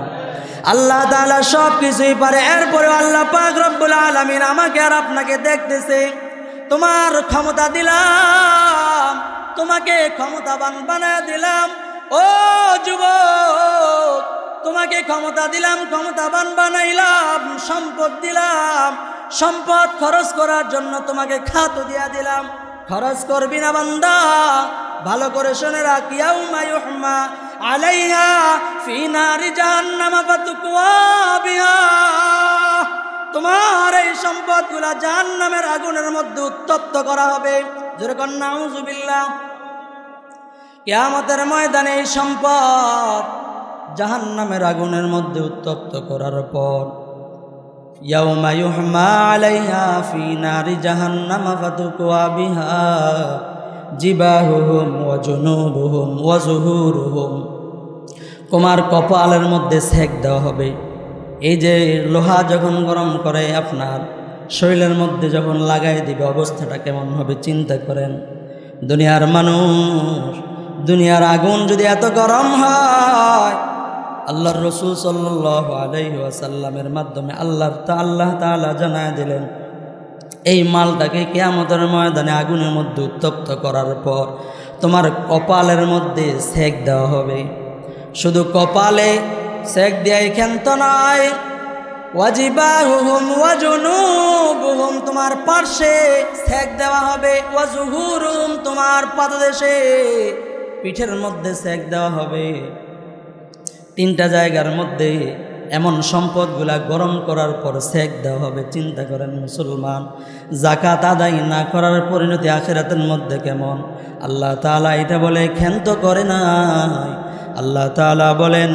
আল্লাহ তাআলা সব কিছুই পারে, এরপরে আল্লাহ পাক রব্বুল আলামিন আমাকে আর আপনাকে দেখতেছে। তোমার ক্ষমতা দিলাম, তোমাকে ক্ষমতাবান বানায় দিলাম। ও যুবক, তোমাকে ক্ষমতা দিলাম, ক্ষমতাবান বানাইলাম, সম্পদ দিলাম, সম্পদ খরচ করার জন্য তোমাকে খাতও দিয়া দিলাম। খরচ করবি না বান্দা, ভালো করে শুনে রাখ। ইয়াউমা ইউহমা আলাইহা ফি নারি জাহান্নাম ফাতুকওয়া বিহা। তোমার এই সম্পদগুলা জাহান্নামের আগুনের মধ্যে উত্তপ্ত করা হবে। জোরে কর নাউযুবিল্লাহ। কিয়ামতের ময়দানে এই সম্পদ জাহান্নামের আগুনের মধ্যে উত্তপ্ত করার পর ইয়াউমা ইউহমা আলাইহা ফি নারি জাহান্নাম ফাতুকওয়া বিহা জিবাহুহুম ওয়া জুনুবুহুম ওয়া যুহুরুহুম। তোমার কপালের মধ্যে সেক দেওয়া হবে। এই যে লোহা যখন গরম করে আপনার শরীরের মধ্যে যখন লাগাই দিবে, অবস্থাটা কেমন হবে চিন্তা করেন। দুনিয়ার মানুষ, দুনিয়ার আগুন যদি এত গরম হয়, আল্লাহর রাসূল সাল্লাল্লাহু আলাইহি ওয়াসাল্লামের মাধ্যমে আল্লাহ তাআলা জানায় দিলেন, এই মালটাকে কিয়ামতের ময়দানে আগুনের মধ্যে উত্তপ্ত করার পর তোমার কপালের মধ্যে সেক দেওয়া হবে। শুধু কপালে সেক দেয় ক্ষান্ত নয়, ওয়াজিবাহুহুম ওয়া জুনুবুহুম, তোমার পার্শ্বে সেক দেওয়া হবে, ওয়া যুহুরুহুম, তোমার পাদদেশে পিঠের মধ্যে সেক দেওয়া হবে। তিনটা জায়গার মধ্যে এমন সম্পদগুলা গরম করার পর সেক দেওয়া হবে। চিন্তা করেন মুসলমান, যাকাত আদায় না করার পরিণতি আখিরাতের মধ্যে কেমন। আল্লাহ তাআলা এটা বলে ক্ষান্ত করে নাই। আল্লাহ তাআলা বলেন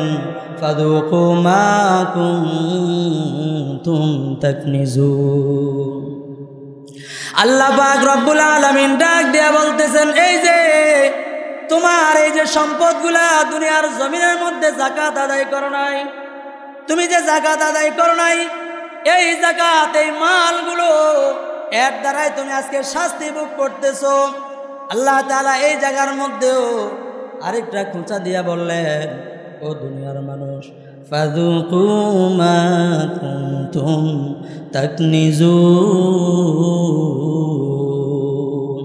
ফাযুকু মা কুনতুম তাকনিজুন। আল্লাহ পাক রব্বুল আলামিন ডাক দিয়া বলতেছেন, এই যে তোমার এই যে সম্পদগুলা দুনিয়ার জমিনের মধ্যে যাকাত আদায় করো নাই, তুমি যে যাকাত আদায় করো নাই, এই যাকাত, এই মালগুলো, এর দ্বারাই তুমি আজকে শাস্তি ভোগ করতেছো। আল্লাহ তাআলা এই জায়গার মধ্যেও আরেকটা খোঁচা দিয়া বললেন, ও দুনিয়ার মানুষ, ফাযুকু মা কুনতুম তাকনিজুন।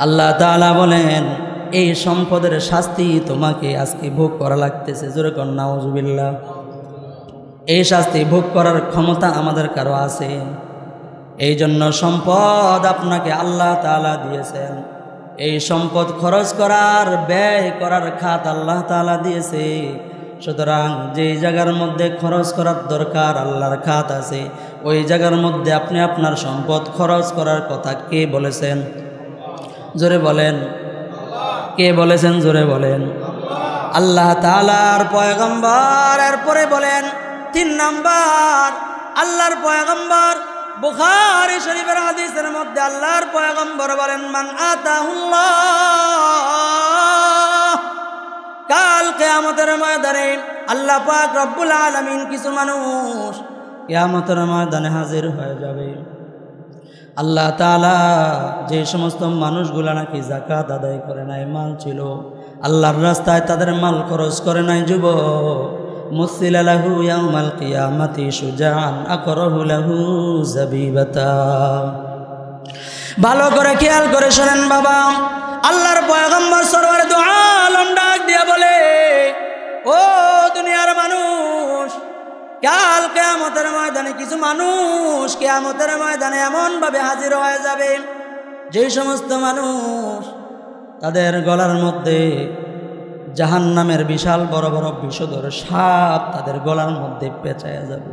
আল্লাহ তাআলা বলেন, এই সম্পদের শাস্তি তোমাকে আজকে ভোগ করা লাগতেছে। জোরে কর নাউযুবিল্লাহ। এই শাস্তি ভোগ করার ক্ষমতা আমাদের কারো আছে? এই জন্য সম্পদ আপনাকে আল্লাহ তাআলা দিয়েছেন। এই সম্পদ খরচ করার, ব্যয় করার খাত আল্লাহ তাআলা দিয়েছে। সুতরাং যেই জায়গার মধ্যে খরচ করার দরকার, আল্লাহর খাত আছে, ওই জায়গার মধ্যে আপনি আপনার সম্পদ খরচ করার কথা কে বলেছেন? জোরে বলেন, কে বলেছেন? জোরে বলেন। আল্লাহ তাআলার পয়গম্বর। এরপরে বলেন 3 নাম্বার, আল্লাহর পয়গম্বর। বুখারী শরীফের হাদিসের মধ্যে আল্লাহর পয়গম্বর বলেন, মান আতাহুল্লাহ, কাল কিয়ামতের ময়দানে আল্লাহ পাক রব্বুল আলামিন কিছু মানুষ কিয়ামতের ময়দানে হাজির হয়ে যাবে। আল্লাহ তাআলা যে সমস্ত মানুষগুলা নাকি যাকাত আদায় করে নাই, মাল ছিল, আল্লাহর রাস্তায় তাদের মাল খরচ করে নাই, যুবক, মুসিলা লাহু ইয়াউমাল কিয়ামাতি শুজাআন আকরাহু লাহু যাবিবাতা। ভালো করে খেয়াল করে শোনেন বাবা, আল্লাহর পয়গম্বর সরওয়ারে দু আলম ডাক দিয়া বলে, ও দুনিয়ার মানুষ, কাল কিয়ামতের ময়দানে কিছু মানুষ কিয়ামতের ময়দানে এমন ভাবে হাজির হয়ে যাবে, যেই সমস্ত মানুষ তাদের গলার মধ্যে জাহান্নামের বিশাল বড় বড় বিষধর সাপ তাদের গলার মধ্যে পেঁচায়া যাবে।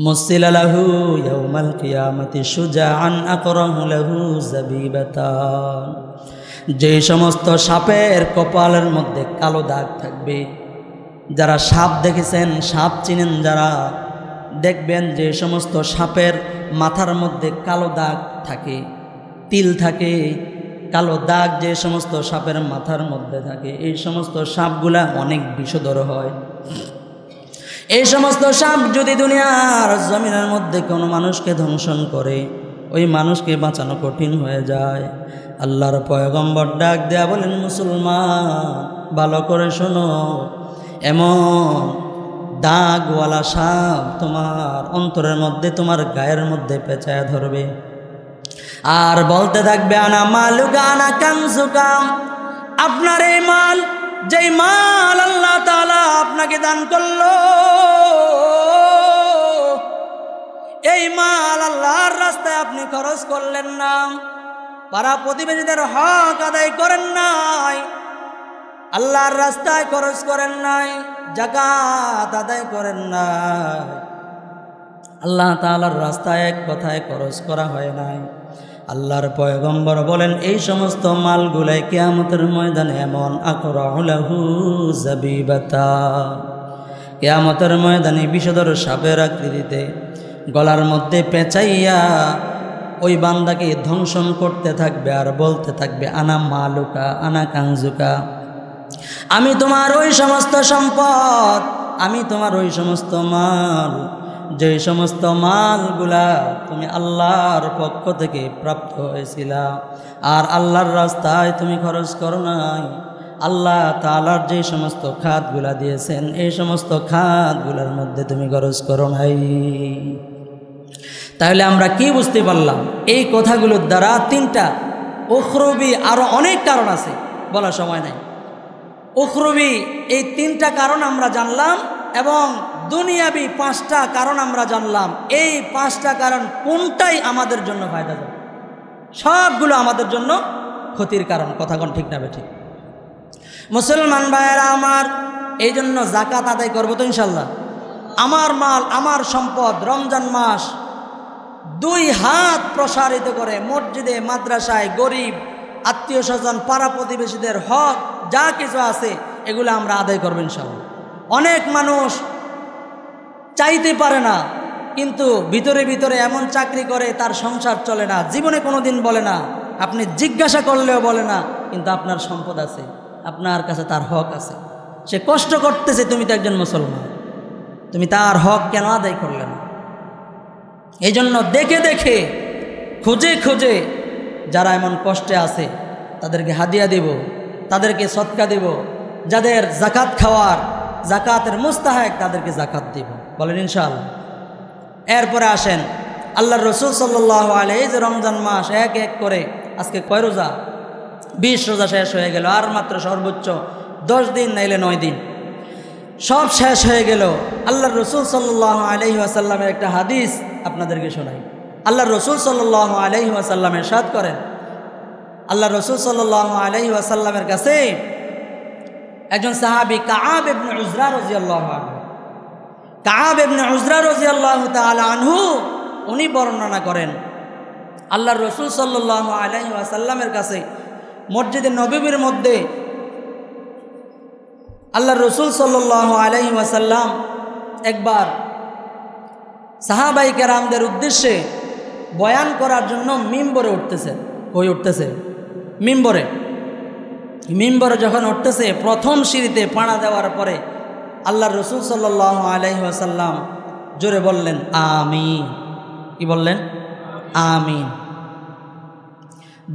মুসিলা লাহু ইয়াউমাল কিয়ামাতি শুজাআন আকরাহু লাহু যাবিবাতান। যে সমস্ত সাপের কপালের মধ্যে কালো দাগ থাকবে, যারা সাপ দেখেছেন, সাপ চিনেন যারা, দেখবেন যে সমস্ত সাপের মাথার মধ্যে কালো দাগ থাকে, তিল থাকে, কালো দাগ যে সমস্ত সাপের মাথার মধ্যে থাকে, এই সমস্ত সাপগুলা অনেক বিষধর হয়। এই সমস্ত সাপ যদি দুনিয়ার জমিনের মধ্যে কোনো মানুষকে ধ্বংসন করে, ওই মানুষকে বাঁচানো কঠিন হয়ে যায়। আল্লাহর পয়গম্বর ডাক দেয়া বলেন, মুসলমান ভালো করে শোনো, এমন দাগওয়ালা সাপ তোমার অন্তরের মধ্যে, তোমার গায়ের মধ্যে পেঁচায় ধরবে আর বলতে থাকবে আনা মালুকা আনা কানজুকা। আপনার এই মাল, যেই মাল আল্লাহ তাআলা আপনাকে দান করলো, এই মাল আল্লাহর রাস্তায় আপনি খরচ করলেন না, পাড়া প্রতিবেশীদের হক আদায় করেন নাই, আল্লাহর রাস্তায় খরচ করেন নাই, যাকাত আদায় করেন নাই, আল্লাহ তাআলার রাস্তায় এক কথায় খরচ করা হয় নাই। আল্লাহর পয়গম্বর বলেন এই সমস্ত মালগুলাই কিয়ামতের ময়দানে এমন আকরাউলাহু জাবিবাতা, কিয়ামতের ময়দানে বিষধর সাপের আকৃতিতে গলার মধ্যে পেঁচাইয়া ওই বান্দাকে ধ্বংসন করতে থাকবে আর বলতে থাকবে আনা মালুকা আনা কানজুকা, আমি তোমার ওই সমস্ত সম্পদ, আমি তোমার ওই সমস্ত মাল, যে সমস্ত মালগুলা তুমি আল্লাহর পক্ষ থেকে প্রাপ্ত হয়েছিলা আর আল্লাহর রাস্তায় তুমি খরচ করো নাই, আল্লাহ তাআলার যে সমস্ত খাতগুলা দিয়েছেন এই সমস্ত খাতগুলোর মধ্যে তুমি খরচ করো নাই। তাহলে আমরা কি বুঝতে পারলাম? এই কথাগুলোর দ্বারা তিনটা উখরবি, আরও অনেক কারণ আছে, বলার সময় নাই। উখরবি এই তিনটা কারণ আমরা জানলাম এবং দুনিয়াবি পাঁচটা কারণ আমরা জানলাম। এই পাঁচটা কারণ কোনটাই আমাদের জন্য ফায়দা দেয়? সবগুলো আমাদের জন্য ক্ষতির কারণ। কথা কোন ঠিক না বেঠিক? মুসলমান ভাইয়েরা আমার, এই জন্য যাকাত আদায় করবো তো ইনশাল্লাহ। আমার মাল, আমার সম্পদ রমজান মাস 2 হাত প্রসারিত করে মসজিদে, মাদ্রাসায়, গরিব, আত্মীয় স্বজন, পাড়া প্রতিবেশীদের হক যা কিছু আছে এগুলো আমরা আদায় করবো ইনশাল্লাহ। অনেক মানুষ চাইতে পারে না, কিন্তু ভিতরে ভিতরে এমন চাকরি করে তার সংসার চলে না, জীবনে কোনো দিন বলে না, আপনি জিজ্ঞাসা করলেও বলে না, কিন্তু আপনার সম্পদ আছে, আপনার কাছে তার হক আছে, সে কষ্ট করতেছে, তুমি তো একজন মুসলমান, তুমি তার হক কেন আদায় করলে না? এই জন্য দেখে দেখে, খুঁজে খুঁজে যারা এমন কষ্টে আছে তাদেরকে হাদিয়া দেব, তাদেরকে সদকা দেব, যাদের যাকাত খাওয়ার, যাকাতের মুস্তাহিক তাদেরকে যাকাত দেব, বলেন ইনশাআল্লাহ। এরপরে আসেন আল্লাহর রাসূল সাল্লাল্লাহু আলাইহি, যে রমজান মাস এক এক করে আজকে কয় রোজা? 20 রোজা শেষ হয়ে গেল, আর মাত্র সর্বোচ্চ 10 দিন নাইলে 9 দিন সব শেষ হয়ে গেল। আল্লাহর রাসূল সাল্লাল্লাহু আলাইহি ওয়াসাল্লামের একটা হাদিস আপনাদেরকে শোনাই। আল্লাহর রাসূল সাল্লাল্লাহু আলাইহি ওয়াসাল্লাম ইরশাদ করেন, আল্লাহর রাসূল সাল্লাল্লাহু আলাইহি ওয়াসাল্লামের কাছে একজন সাহাবী কাআব ইবনে উজরা রাদিয়াল্লাহু আনহু, কাআব ইবনে উজরা রাদিয়াল্লাহু তাআলা আনহু উনি বর্ণনা করেন আল্লাহর রাসূল সাল্লাল্লাহু আলাইহি ওয়াসাল্লামের কাছে মসজিদে নববীর মধ্যে আল্লাহর রাসূল সাল্লাল্লাহু আলাইহি ওয়াসাল্লাম একবার সাহাবায়ে কেরামদের উদ্দেশ্যে বয়ান করার জন্য মিম্বরে উঠতেছে। মিম্বরে যখন উঠতেছে, প্রথম সিঁড়িতে পাড়া দেওয়ার পরে আল্লাহর রাসূল সাল্লাল্লাহু আলাইহি ওয়াসাল্লাম জোরে বললেন আমিন। কি বললেন? আমিন।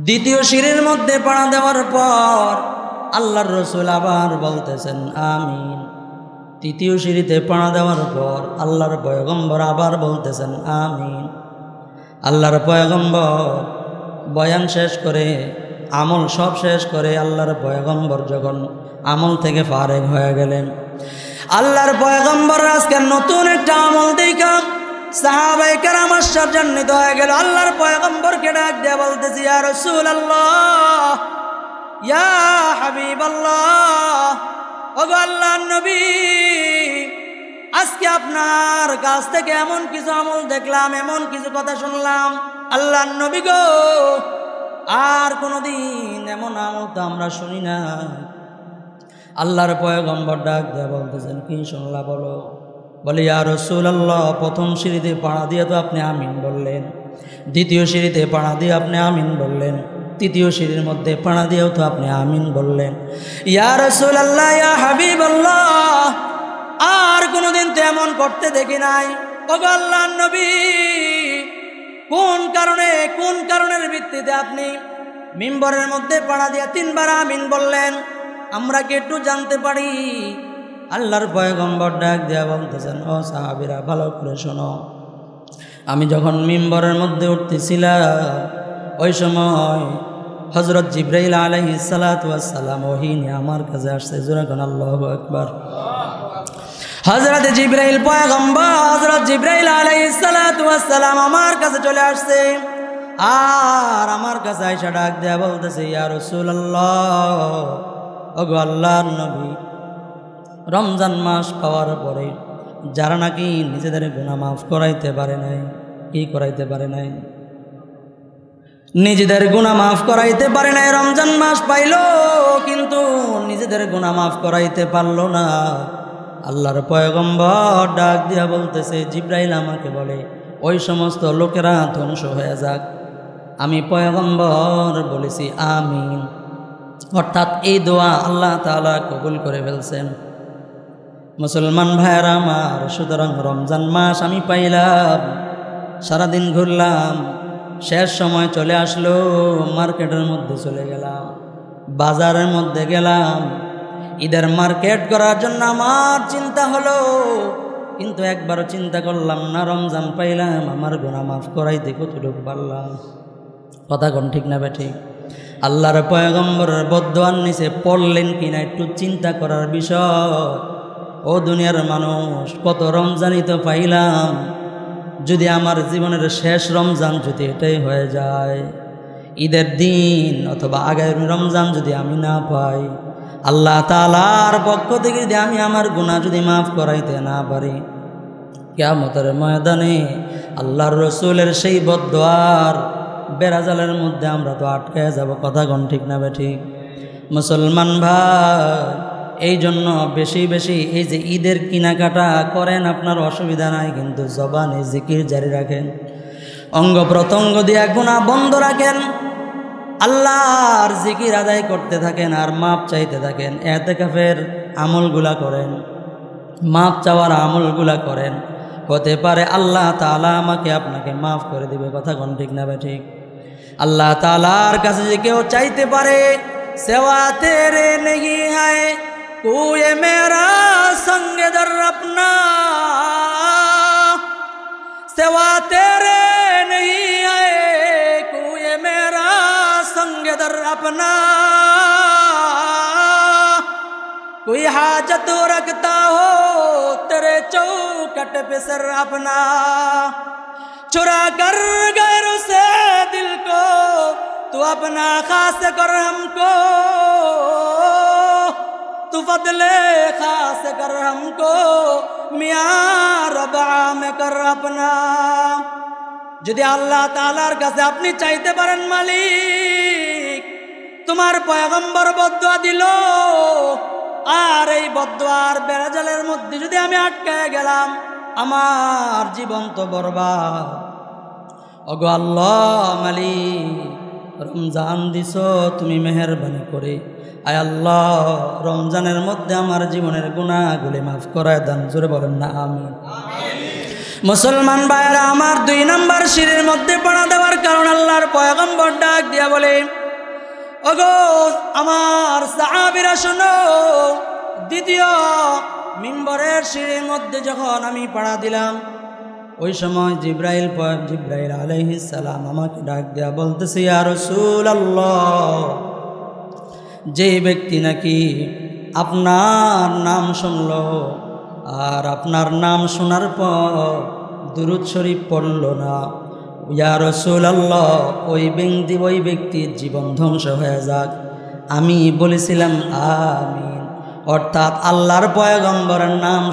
দ্বিতীয় সিঁড়ির মধ্যে পাড়া দেওয়ার পর আল্লাহর রাসূল আবার বলতেছেন আমিন। তৃতীয় সিঁড়িতে পাড়া দেওয়ার পর আল্লাহর পয়গম্বর আবার বলতেছেন আমিন। আল্লাহর পয়গম্বর বয়ান শেষ করে, আমল সব শেষ করে আল্লাহর পয়গম্বর যখন আমল থেকে ফারেগ হয়ে গেলেন, আল্লাহর পয়গম্বর আজকে নতুন একটা আমল দেখা সাহাবায়ে কেরাম আশ্চর্যান্বিত হয়ে গেল। আল্লাহর পয়গম্বরকে ডাক দিয়ে বলতেছি, ইয়া রাসূলুল্লাহ, ইয়া হাবিবাল্লাহ, ওগো আল্লাহর নবী, আজকে আপনার কাছ থেকে এমন কিছু আমল দেখলাম, এমন কিছু কথা শুনলাম, আল্লাহর নবী গো, আর কোনোদিন এমন আমল তো আমরা শুনি না। আল্লাহর পয়গম্বর ডাক দিয়ে বলতেছেন, কি শুনলা বলো? বলে, ইয়া রাসূলুল্লাহ, প্রথম সিঁড়িতে পাড়া দিয়ে তো আপনি আমিন বললেন, দ্বিতীয় সিঁড়িতে পাড়া দিয়ে আপনি আমিন বললেন, তৃতীয় সিঁড়ির মধ্যে পাড়া দিয়েও তো আপনি আমিন বললেন। ইয়া রাসূলুল্লাহ, ইয়া হাবিবাল্লাহ, আর কোনোদিন তো এমন করতে দেখি নাই। ওগো আল্লাহর নবী, কোন কারণের ভিত্তিতে আপনি মিম্বরের মধ্যে পাড়া দিয়ে 3 বার আমিন বললেন? আমরা কি একটু জানতে পারি আল্লাহর পয়গম্বর ডাক দিয়া বলতেছেন, ও সাহাবীরা ভালো করে শোনো, আমি যখন মিম্বরের মধ্যে উঠতেছিলাম ওই সময় হযরত জিবরাইল আলাইহিস সালাতু ওয়াস সালাম ওহী নিয়ে আমার কাছে আসছে। জোরে কোন আল্লাহু আকবার। হযরত জিবরাইল পয়গম্বর হযরত জিবরাইল আলাইহিস সালাতু ওয়াস সালাম আমার কাছে চলে আসছে, আর আমার কাছে আয়েশা ডাক দেয়া বলতেছে, ইয়া রাসূলুল্লাহ, ওগো আল্লাহর নবী, রমজান মাস পাওয়ার পরে যারা নাকি নিজেদের গুনাহ মাফ করাইতে পারে নাই, কি করাইতে পারে নাই, নিজেদের গুনাহ মাফ করাইতে পারে নাই, রমজান মাস পাইল কিন্তু নিজেদের গুনাহ মাফ করাইতে পারল না। আল্লাহর পয়গম্বর ডাক দিয়া বলতেছে, জিবরাইল আমাকে বলে ওই সমস্ত লোকেরা ধ্বংস হয়ে যাক। আমি পয়গম্বর বলেছি আমিন, অর্থাৎ এই দোয়া আল্লাহ তাআলা কবুল করে ফেলছেন। মুসলমান ভাইয়েরা আমার, সুতরাং রমজান মাস আমি পাইলাম, সারাদিন ঘুরলাম, শেষ সময় চলে আসলো, মার্কেটের মধ্যে চলে গেলাম, বাজারের মধ্যে গেলাম, ঈদের মার্কেট করার জন্য আমার চিন্তা হলো, কিন্তু একবারও চিন্তা করলাম না রমজান পাইলাম, আমার গুনাহ মাফ করাইতে কতটুকু পারলাম। কথা কোন ঠিক না বেঠিক? আল্লাহর পয়গম্বরের বদদোয়ার নিচে পড়লেন কিনা একটু চিন্তা করার বিষয়। ও দুনিয়ার মানুষ, কত রমজানই তো পাইলাম, যদি আমার জীবনের শেষ রমজান যদি এটাই হয়ে যায়, ঈদের দিন অথবা আগের রমজান যদি আমি না পাই, আল্লাহ তাআলার পক্ষ থেকে যদি আমি আমার গুনাহ যদি মাফ করাইতে না পারি, কিয়ামতের ময়দানে আল্লাহর রসুলের সেই বদদোয়ার বেড়াজালের মধ্যে আমরা তো আটকে যাব। কথা কোন ঠিক না বেঠিক? মুসলমান ভাই, এই জন্য বেশি বেশি এই যে ঈদের কেনাকাটা করেন, আপনার অসুবিধা নাই, কিন্তু জবানে জিকির জারি রাখেন, অঙ্গ প্রত্যঙ্গ দিয়ে গুনাহ বন্ধ রাখেন, আল্লাহর জিকির আদায় করতে থাকেন আর মাপ চাইতে থাকেন। ইতিকাফের আমলগুলা করেন, মাপ চাওয়ার আমলগুলা করেন, হতে পারে আল্লাহ তাআলা আমাকে আপনাকে মাফ করে দিবে। কথা কোন ঠিক না বেঠিক? আল্লাহ তাআলার কাছে যে কেউ চাইতে পারে, সেवा तेरे नहीं है कोई मेरा संग दर अपना, सेवा तेरे नहीं है कोई मेरा संग दर अपना, कोई हाजत रखता हो तेरे चौखट पे सर अपना, चुरा कर गैरों से दिल को तू अपना खास कर हमको, तू फदले खास कर हमको, मियां रबा में कर अपना। যদি আল্লাহ তাআলার কাছে আপনি চাইতে পারেন, মালিক তোমার পয়গম্বর বদদোয়া দিল, আর এই বদদোয়ার বেড়াজালের মধ্যে যদি আমি আটকে গেলাম, আমার জীবন তো বরবাদ। ওগো আল্লাহ মালিক, রমজান দিছো তুমি মেহেরবানি করে, আয় আল্লাহ রমজানের মধ্যে আমার জীবনের গুনাহগুলি মাফ করায় দেন। জোরে বলেন না আমিন। মুসলমান ভাইয়েরা আমার, 2 নম্বর সিঁড়ির মধ্যে পড়া দেওয়ার কারণ আল্লাহর পয়গম্বর ডাক দিয়া বলে, ওগো আমার সাহাবীরা শোনো, দ্বিতীয় মিম্বরের সিঁড়ির মধ্যে যখন আমি পাড়া দিলাম, ওই সময় জিবরাইল আলাইহিস সালাম আমাকে ডাক দিয়া বলতেছে, ইয়া রাসূলুল্লাহ, যে ব্যক্তি নাকি আপনার নাম শুনল আর আপনার নাম শোনার পর দুরূদ শরীফ পড়ল না, ইয়া রাসূলুল্লাহ, ওই ব্যক্তির জীবন ধ্বংস হয়ে যাক। আমি বলেছিলাম আমিন। অর্থাৎ আল্লাহর পয়গম্বরের নাম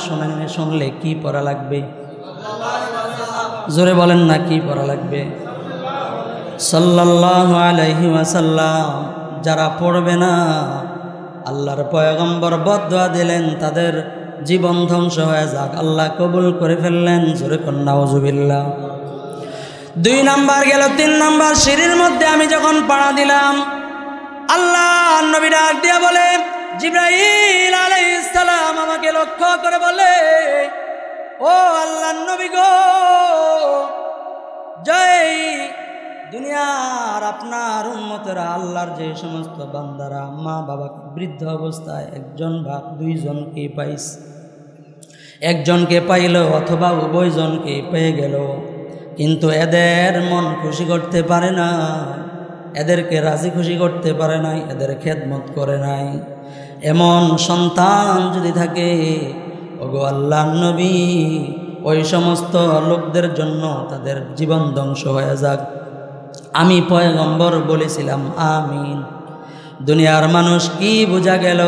শুনলে কি পড়া লাগবে? জোরে বলেন না, কি পড়া লাগবে? সাল্লাল্লাহু আলাইহি ওয়াসাল্লাম। যারা পড়বে না, আল্লাহর পয়গম্বর বদদোয়া দিলেন তাদের জীবন ধ্বংস হয়ে যাক, আল্লাহ কবুল করে ফেললেন। জোরে কোন নাউজুবিল্লাহ। 2 নাম্বার গেল, 3 নাম্বার সিঁড়ির মধ্যে আমি যখন পাড়া দিলাম, আল্লাহ নবী ডাক দিয়া বলে, জিবরাইল আলাইহিস সালাম আমাকে লক্ষ্য করে বলে, ও আল্লাহর নবী গো, দুনিয়ার আপনার উম্মতেরা আল্লাহর যে সমস্ত বান্দারা মা বাবা বৃদ্ধ অবস্থায় একজন বা দুইজনকে পাইছে, একজনকে পাইল অথবা উভয়জনকে পেয়ে গেল, কিন্তু এদের মন খুশি করতে পারে না, এদেরকে রাজি খুশি করতে পারে নাই, এদের খেদমত করে নাই। এমন সন্তান যদি থাকে, ওগো আল্লাহর নবী, ওই সমস্ত লোকদের জন্য তাদের জীবন ধ্বংস হয়ে যাক। আমি পয়গম্বর বলেছিলাম আমিন। দুনিয়ার মানুষ কি বোঝা গেল?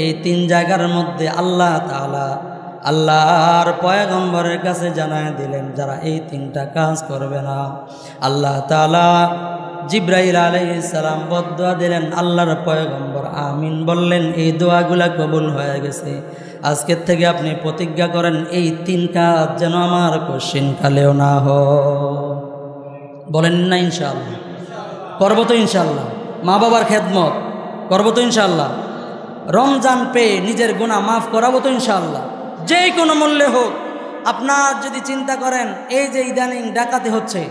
এই তিন জায়গার মধ্যে আল্লাহ তাআলা আল্লাহর পয়গম্বরের কাছে জানায় দিলেন, যারা এই তিনটা কাজ করবে না, আল্লাহ তাআলা জিব্রাইল আলাইহিস সালাম বদদুয়া দিলেন, আল্লাহর পয়গম্বর আমিন বললেন, এই দোয়াগুলা কবুল হয়ে গেছে। আজকের থেকে আপনি প্রতিজ্ঞা করেন, এই তিন কাজ যেন আমার কোশ্চিন কালেও না হয়। বলেন না ইনশাআল্লাহ? করবো তো ইনশাআল্লাহ। মা বাবার খেদমত করবো তো ইনশাআল্লাহ। রমজান পেয়ে নিজের গুনাহ মাফ করাবো তো ইনশাআল্লাহ, যে কোনো মূল্যে হোক। আপনার যদি চিন্তা করেন, এই যে ইদানিং ডাকাতি হচ্ছে,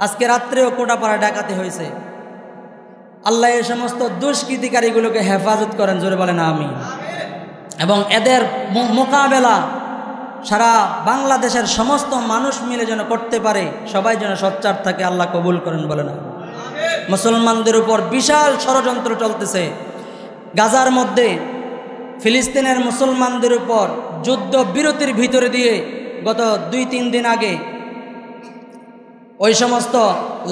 আজকে রাত্রেও কোটাপাড়া ডাকাতি হয়েছে, আল্লাহ এই সমস্ত দুষ্কৃতিকারীগুলোকে হেফাজত করেন, জোরে বলেন আমিন। এবং এদের মোকাবেলা সারা বাংলাদেশের সমস্ত মানুষ মিলে যেন করতে পারে, সবাই যেন সোচ্চার থাকে, আল্লাহ কবুল করেন, বলে না। মুসলমানদের উপর বিশাল ষড়যন্ত্র চলতেছে। গাজার মধ্যে ফিলিস্তিনের মুসলমানদের উপর যুদ্ধ বিরতির ভিতরে দিয়ে গত 2-3 দিন আগে ওই সমস্ত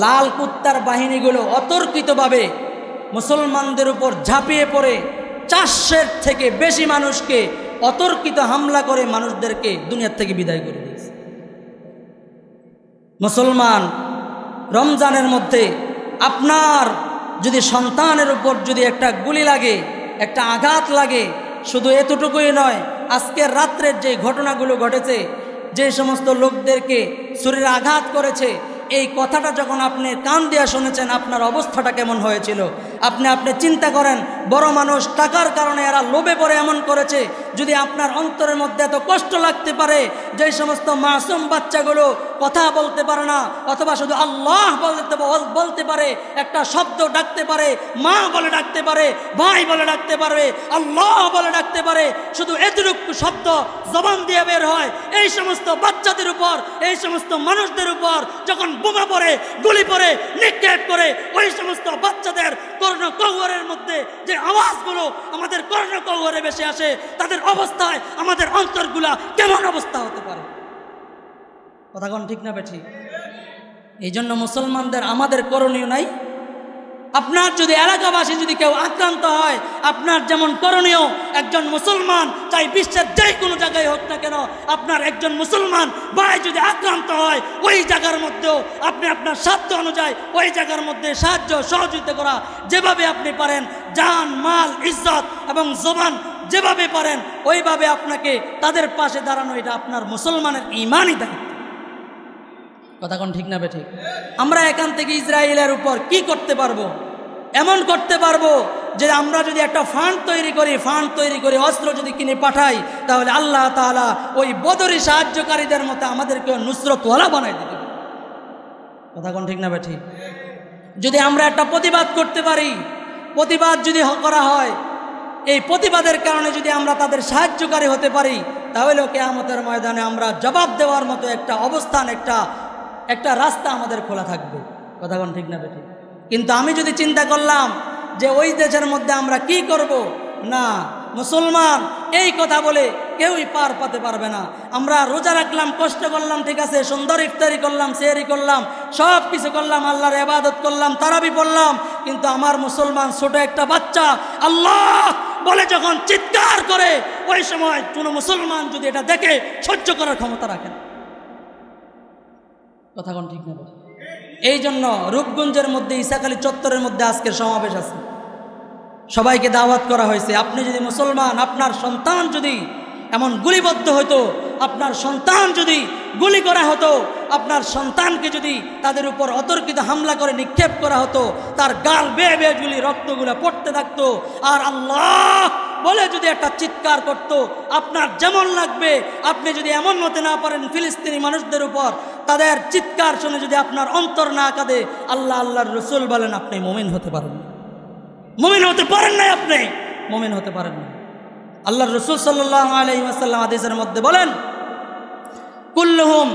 লাল কুত্তার বাহিনীগুলো অতর্কিতভাবে মুসলমানদের উপর ঝাঁপিয়ে পড়ে 400 থেকে বেশি মানুষকে অতর্কিত হামলা করে মানুষদেরকে দুনিয়ার থেকে বিদায় করে দিয়েছে। মুসলমান রমজানের মধ্যে আপনার যদি সন্তানের উপর যদি একটা গুলি লাগে, একটা আঘাত লাগে, শুধু এতটুকুই নয়, আজকের রাত্রের যে ঘটনাগুলো ঘটেছে, যে সমস্ত লোকদেরকে শরীরে আঘাত করেছে, এই কথাটা যখন আপনি কান দিয়ে শুনেছেন, আপনার অবস্থাটা কেমন হয়েছিল? আপনি চিন্তা করেন, বড় মানুষ, টাকার কারণে এরা লোভে পড়ে এমন করেছে। যদি আপনার অন্তরের মধ্যে এত কষ্ট লাগতে পারে, যে সমস্ত মাসুম বাচ্চাগুলো কথা বলতে পারে না, অথবা শুধু আল্লাহ বলতে পারে, একটা শব্দ ডাকতে পারে, মা বলে ডাকতে পারে, ভাই বলে ডাকতে পারে, আল্লাহ বলে ডাকতে পারে, শুধু এতটুকু শব্দ জবান দিয়ে বের হয়, এই সমস্ত বাচ্চাদের উপর, এই সমস্ত মানুষদের উপর যখন বোমা পড়ে, গুলি পড়ে, নিক্ষেপ করে, ওই সমস্ত বাচ্চাদের কর্ণকৌহরের মধ্যে যে আওয়াজগুলো আমাদের কর্ণকৌহরে বেশি আসে, তাদের অবস্থায় আমাদের অন্তরগুলা কেমন অবস্থা হতে পারে? কথা কোন ঠিক না বেঠি? এই জন্য মুসলমানদের আমাদের করণীয় নাই। আপনার যদি এলাকাবাসী যদি কেউ আক্রান্ত হয়, আপনার যেমন করণীয়, একজন মুসলমান চাই বিশ্বের যে কোনো জায়গায় হোক না কেন, আপনার একজন মুসলমান ভাই যদি আক্রান্ত হয়, ওই জায়গার মধ্যেও আপনি আপনার সাধ্য অনুযায়ী ওই জায়গার মধ্যে সাহায্য সহযোগিতা করা, যেভাবে আপনি পারেন, জান মাল ইজ্জত এবং জবান যেভাবে পারেন ওইভাবে আপনাকে তাদের পাশে দাঁড়ানো, এটা আপনার মুসলমানের ঈমানই দায়িত্ব। কথা কোন ঠিক না বেঠিক? আমরা এখান থেকে ইসরায়েলের উপর কি করতে পারবো? এমন করতে পারবো যে আমরা যদি একটা ফান্ড তৈরি করি অস্ত্র যদি কিনে পাঠাই, তাহলে আল্লাহ তাআলা ওই বদরি সাহায্যকারীদের মতো আমাদেরকে নুসরতওয়ালা বানাই দিতে পারে। কথা কোন ঠিক না বেঠিক? যদি আমরা একটা প্রতিবাদ করতে পারি, প্রতিবাদ যদি করা হয়, এই প্রতিবাদের কারণে যদি আমরা তাদের সাহায্যকারী হতে পারি, তাহলেও কিয়ামতের ময়দানে আমরা জবাব দেওয়ার মতো একটা অবস্থান, একটা রাস্তা আমাদের খোলা থাকবে। কথা কোন ঠিক না বেঠিক? কিন্তু আমি যদি চিন্তা করলাম যে ওই দেশের মধ্যে আমরা কি করব, না, মুসলমান এই কথা বলে কেউই পার পাতে পারবে না। আমরা রোজা রাখলাম, কষ্ট করলাম, ঠিক আছে, সুন্দর ইফতারি করলাম, সেহরি করলাম, সব কিছু করলাম, আল্লাহর ইবাদত করলাম, তারাবি পড়লাম, কিন্তু আমার মুসলমান ছোট একটা বাচ্চা আল্লাহ বলে যখন চিৎকার করে, ওই সময় কোনো মুসলমান যদি এটা দেখে সহ্য করার ক্ষমতা রাখে না। কথা কোন ঠিক না? এই জন্য রূপগঞ্জের মধ্যে ঈসাখালী চত্বরের মধ্যে আজকের সমাবেশ আছে, সবাইকে দাওয়াত করা হয়েছে। আপনি যদি মুসলমান, আপনার সন্তান যদি এমন গুলিবদ্ধ হতো, আপনার সন্তান যদি গুলি করা হতো, আপনার সন্তানকে যদি তাদের উপর অতর্কিত হামলা করে নিক্ষেপ করা হতো, তার গাল বেয়ে বেয়ে গুলি, রক্তগুলো পড়তে থাকতো, আর আল্লাহ হলে যদি একটা চিৎকার করত, আপনার যেমন লাগবে, আপনি যদি এমন হতে না পারেন ফিলিস্তিনি মানুষদের উপর, তাদের চিৎকার শুনে যদি আপনার অন্তর না কাঁদে, আল্লাহ আল্লাহর রসুল বলেন আপনি মুমিন হতে পারেন না। মুমিন হতে পারেন না, আপনি মুমিন হতে পারেন না। আল্লাহর রসুল সাল্লাল্লাহু আলাইহি ওয়াসাল্লাম হাদিসের মধ্যে বলেন, কুল্লুহুম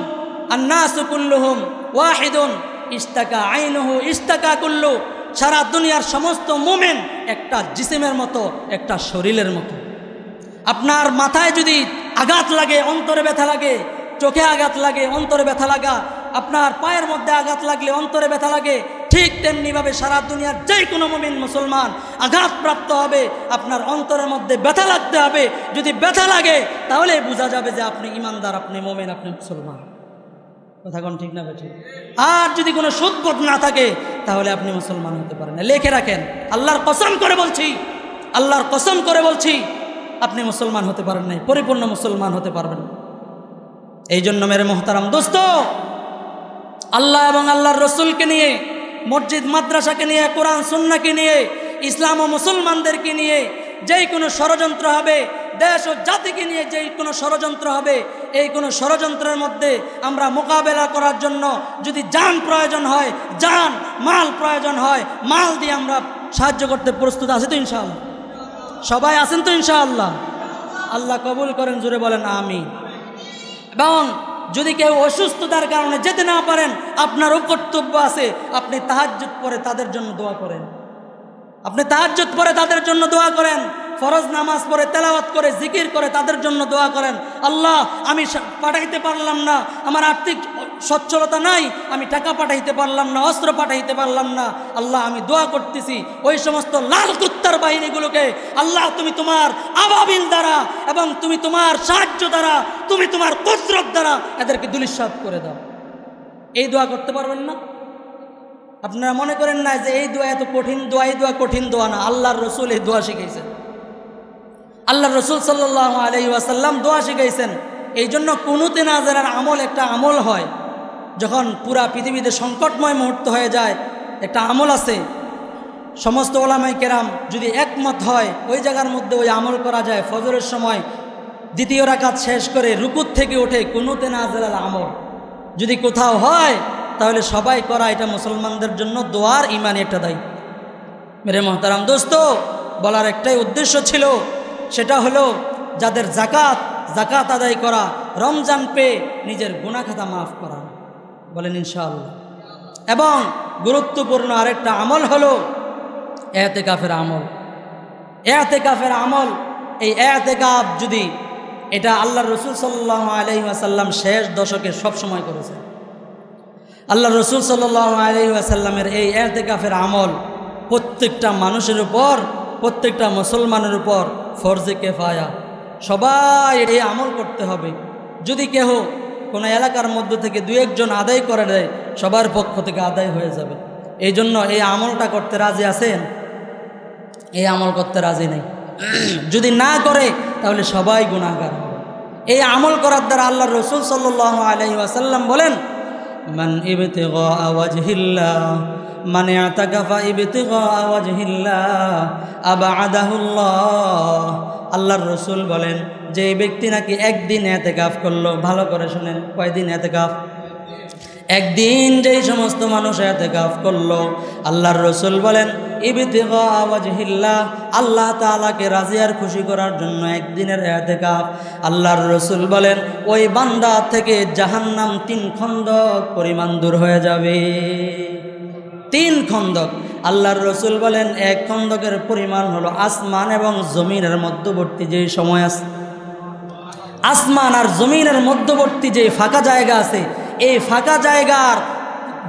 আন্নাসু কুল্লুহুম ওয়াহিদুন ইস্তাকা আইনুহু ইস্তাকা কুল্লু। সারা দুনিয়ার সমস্ত মুমিন একটা জিসিমের মতো, একটা শরীরের মতো। আপনার মাথায় যদি আঘাত লাগে, অন্তরে ব্যথা লাগে, চোখে আঘাত লাগে, অন্তরে ব্যথা লাগা, আপনার পায়ের মধ্যে আঘাত লাগলে অন্তরে ব্যথা লাগে, ঠিক তেমনিভাবে সারা দুনিয়ার যে কোনো মুমিন মুসলমান আঘাতপ্রাপ্ত হবে, আপনার অন্তরের মধ্যে ব্যথা লাগতে হবে। যদি ব্যথা লাগে তাহলে বোঝা যাবে যে আপনি ইমানদার, আপনি মুমিন, আপনি মুসলমান। কথা কোন ঠিক না বেঠিক? আর যদি কোনো সুদবোধ না থাকে তাহলে আপনি মুসলমান হতে পারেন না। লিখে রাখেন, আল্লাহর কসম করে বলছি, আল্লাহর কসম করে বলছি, আপনি মুসলমান হতে পারেন নাই, পরিপূর্ণ মুসলমান হতে পারবেন। এই জন্য মেরে মোহতারাম দোস্ত, আল্লাহ এবং আল্লাহর রসুলকে নিয়ে, মসজিদ মাদ্রাসাকে নিয়ে, কোরআন সুন্নাহকে নিয়ে, ইসলাম ও মুসলমানদেরকে নিয়ে যেই কোনো ষড়যন্ত্র হবে, দেশ ও জাতিকে নিয়ে যেই কোনো ষড়যন্ত্র হবে, এই কোনো ষড়যন্ত্রের মধ্যে আমরা মোকাবেলা করার জন্য যদি জান প্রয়োজন হয়, জান, মাল প্রয়োজন হয়, মাল দিয়ে আমরা সাহায্য করতে প্রস্তুত আছি তো ইনশাআল্লাহ? সবাই আছেন তো ইনশাআল্লাহ? আল্লাহ কবুল করেন, জোরে বলেন আমিন। এবং যদি কেউ অসুস্থতার কারণে যেতে না পারেন, আপনারও কর্তব্য আছে, আপনি তাহাজ্জুদ পড়ে তাদের জন্য দোয়া করেন। আপনি তাহাজ্জুদ পড়ে তাদের জন্য দোয়া করেন, ফরজ নামাজ পড়ে, তেলাওয়াত করে, জিকির করে তাদের জন্য দোয়া করেন। আল্লাহ, আমি পাঠাইতে পারলাম না, আমার আর্থিক সচ্ছলতা নাই, আমি টাকা পাঠাইতে পারলাম না, অস্ত্র পাঠাইতে পারলাম না, আল্লাহ আমি দোয়া করতেছি ওই সমস্ত লাল কুত্তার বাহিনীগুলোকে আল্লাহ তুমি তোমার আবাবিল দ্বারা এবং তুমি তোমার সাহায্য দ্বারা, তুমি তোমার কুদরত দ্বারা এদেরকে দুলিশাত করে দাও। এই দোয়া করতে পারবেন না? আপনারা মনে করেন না যে এই দোয়া এত কঠিন দোয়া, এই দোয়া কঠিন দোয়া না। আল্লাহর রসুল এই দোয়া শিখাইছেন, আল্লাহর রসুল সাল্লাল্লাহু আলাইহি ওয়াসাল্লাম দোয়া শিখাইছেন। এই জন্য কুনুতে নাজারার আমল একটা আমল হয়, যখন পুরা পৃথিবীতে সংকটময় মুহূর্ত হয়ে যায়, একটা আমল আছে। সমস্ত ওলামাই কেরাম যদি একমত হয়, ওই জায়গার মধ্যে ওই আমল করা যায়। ফজরের সময় দ্বিতীয় রাকাত শেষ করে রুকুত থেকে উঠে কুনুতে নাজারার আমল যদি কোথাও হয়, তাহলে সবাই করা এটা মুসলমানদের জন্য দোয়ার ইমানি একটা দায়ী। মেরে মোহতারাম দোস্ত, বলার একটাই উদ্দেশ্য ছিল, সেটা হলো যাদের জাকাত আদায় করা, রমজান পেয়ে নিজের গুনাহ খাতা মাফ করা, বলেন ইনশাআল্লাহ। এবং গুরুত্বপূর্ণ আরেকটা আমল হলো ইতিকাফের আমল। ইতিকাফের আমল, এই ইতিকাফ যদি এটা আল্লাহর রসুল সাল্লাল্লাহু আলাইহি ওয়াসাল্লাম শেষ দশকে সবসময় করেছেন। আল্লাহ রসুল সাল্লাল্লাহু আলাইহি ওয়াসাল্লামের এই ইতিকাফের আমল প্রত্যেকটা মানুষের উপর, প্রত্যেকটা মুসলমানের উপর ফরজে কিফায়া। সবাই এই আমল করতে হবে। যদি কেহ কোনো এলাকার মধ্যে থেকে দু একজন আদায় করে দেয়, সবার পক্ষ থেকে আদায় হয়ে যাবে। এই জন্য এই আমলটা করতে রাজি আছেন? এই আমল করতে রাজি নেই। যদি না করে তাহলে সবাই গুনাহগার হবে। এই আমল করার দ্বারা আল্লাহ রসুল সাল্লাল্লাহু আলাইহি ওয়াসাল্লাম বলেন, মান ইবতিগা ওয়াজহিল্লাহ, মান ইতাকাফা ইবতিগা ওয়াজহিল্লাহ আবআদাহুল্লাহ। আল্লাহর রসুল বলেন, যে ব্যক্তি নাকি একদিন ইতিকাফ করলো, ভালো করে শুনেন, কয়দিন ইতিকাফ? একদিন। যেই সমস্ত মানুষ ইতিকাফ করলো, আল্লাহর রসুল বলেন ইবতিগা ওয়াজহিল্লাহ, আল্লাহ তাআলাকে রাজি আর খুশি করার জন্য একদিনের ইতিকাফ। আল্লাহর রসুল বলেন ওই বান্দা থেকে জাহান্নাম 3 খন্দক পরিমাণ দূর হয়ে যাবে। 3 খন্দক। আল্লাহর রসুল বলেন 1 খন্দকের পরিমাণ হলো আসমান এবং জমিনের মধ্যবর্তী যে সময় আছে, আসমান আর জমিনের মধ্যবর্তী যে ফাঁকা জায়গা আছে, এই ফাঁকা জায়গার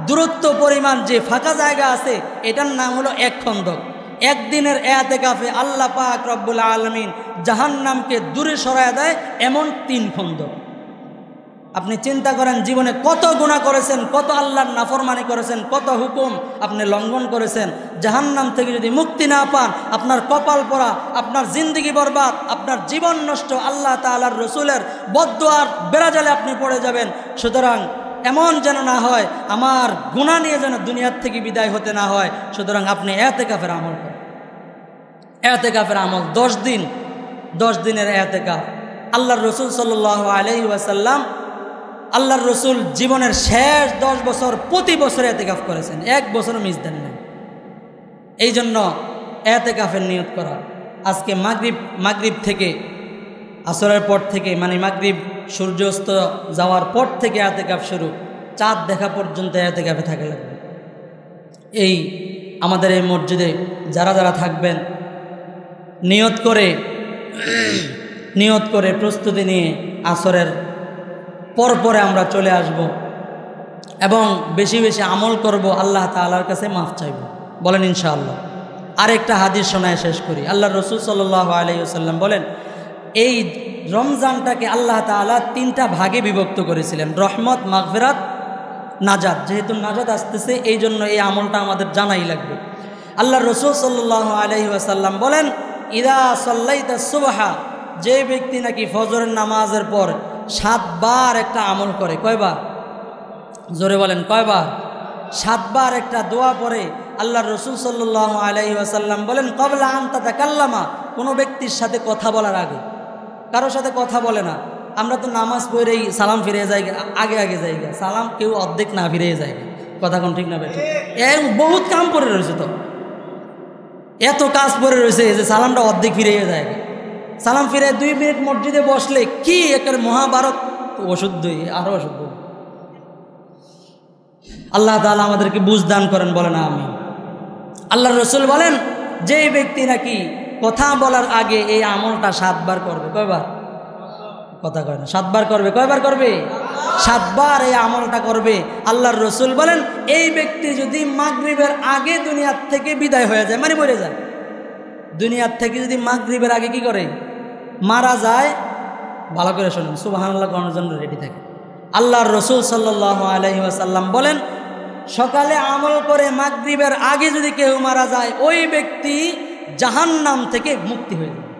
দূরত্ব পরিমাণ যে ফাঁকা জায়গা আছে, এটার নাম হলো 1 খন্দক। একদিনের ইতিকাফে আল্লাহ পাক রব্বুল আলামিন জাহান্নামকে দূরে সরায় দেয় এমন 3 খন্দক। আপনি চিন্তা করেন, জীবনে কত গুনাহ করেছেন, কত আল্লাহর নাফরমানি করেছেন, কত হুকুম আপনি লঙ্ঘন করেছেন। জাহান্নাম থেকে যদি মুক্তি না পান, আপনার কপাল পোড়া, আপনার জিন্দেগি বরবাদ, আপনার জীবন নষ্ট, আল্লাহ তাআলার রসুলের বদদুয়ার বেড়াজালে আপনি পড়ে যাবেন। সুতরাং এমন যেন না হয়, আমার গুনাহ নিয়ে যেন দুনিয়ার থেকে বিদায় হতে না হয়। সুতরাং আপনি ইতিকাফের আমল করেন। ইতিকাফের আমল 10 দিন 10 দিনের এতেকাফ। আল্লাহর রসুল সাল্লাল্লাহু আলাইহি ওয়াসাল্লাম, আল্লাহর রসুল জীবনের শেষ 10 বছর প্রতি বছর এতেকাফ করেছেন, 1 বছরও মিস দেন না। এই জন্য এতেকাফের নিয়ত করা। আজকে মাগরিব থেকে আসরের পর থেকে, মানে মাগরিব সূর্যাস্ত যাওয়ার পর থেকে এতেকাফ শুরু, চাঁদ দেখা পর্যন্ত এতেকাফে থাকা লাগবে। এই আমাদের এই মসজিদে যারা যারা থাকবেন নিয়ত করে প্রস্তুতি নিয়ে আসরের পরে আমরা চলে আসব এবং বেশি বেশি আমল করব, আল্লাহ তাআলার কাছে মাফ চাইব। বলেন ইনশাআল্লাহ। আরেকটা হাদিস শোনায় শেষ করি। আল্লাহর রসুল সাল্লাল্লাহু আলাইহি ওয়াসাল্লাম বলেন, এই রমজানটাকে আল্লাহ তাআলা 3টা ভাগে বিভক্ত করেছিলেন, রহমত, মাগফিরাত, নাজাত। যেহেতু নাজাত আসতেছে, এই জন্য এই আমলটা আমাদের জানাই লাগবে। আল্লাহর রসুল সাল্লাল্লাহু আলাইহি ওয়াসাল্লাম বলেন, ইদা সাল্লাইতা সুবহা, যে ব্যক্তি নাকি ফজরের নামাজের পর 7 বার একটা আমল করে, কয়বার? জোরে বলেন, কয়বার? 7 বার একটা দোয়া পড়ে। আল্লাহর রসুল সাল্লাল্লাহু আলাইহি ওয়াসাল্লাম বলেন, ক্বাবলা আন তাতাকাল্লামা, কোনো ব্যক্তির সাথে কথা বলার আগে। কারোর সাথে কথা বলে না, আমরা তো নামাজ পড়েই সালাম ফিরে যাই, আগে যাই, সালাম কেউ অর্ধেক না ফিরে যায়, কথা কোন ঠিক না বেঠিক? বহুত কাম পড়ে রয়েছে, তো এত কাজ পড়ে রয়েছে যে সালামটা অর্ধেক ফিরে যায়। সালাম ফিরে 2 মিনিট মসজিদে বসলে কি একের মহাভারত, অশুদ্ধই, আরো অশুদ্ধ। আল্লাহ তাআলা আমাদেরকে বুঝ দান করেন, বলেন আমিন। আল্লাহর রসুল বলেন, যে ব্যক্তি নাকি কথা বলার আগে এই আমলটা 7 বার করবে, কয়বার? কথা কয় না, 7 বার করবে। কয়বার করবে? 7 বার এই আমলটা করবে। আল্লাহর রসুল বলেন, এই ব্যক্তি যদি মাগরিবের আগে দুনিয়ার থেকে বিদায় হয়ে যায়, মানে মরে যায়, দুনিয়ার থেকে যদি মাগরিবের আগে কি করে? মারা যায়। ভালো করে শোনেন, সুবহানাল্লাহ করার জন্য রেডি থাকে। আল্লাহর রসুল সাল্লাল্লাহু আলাইহি ওয়াসাল্লাম বলেন, সকালে আমল করে মাগরিবের আগে যদি কেউ মারা যায়, ওই ব্যক্তি জাহান্নাম থেকে মুক্তি হয়ে যাবে।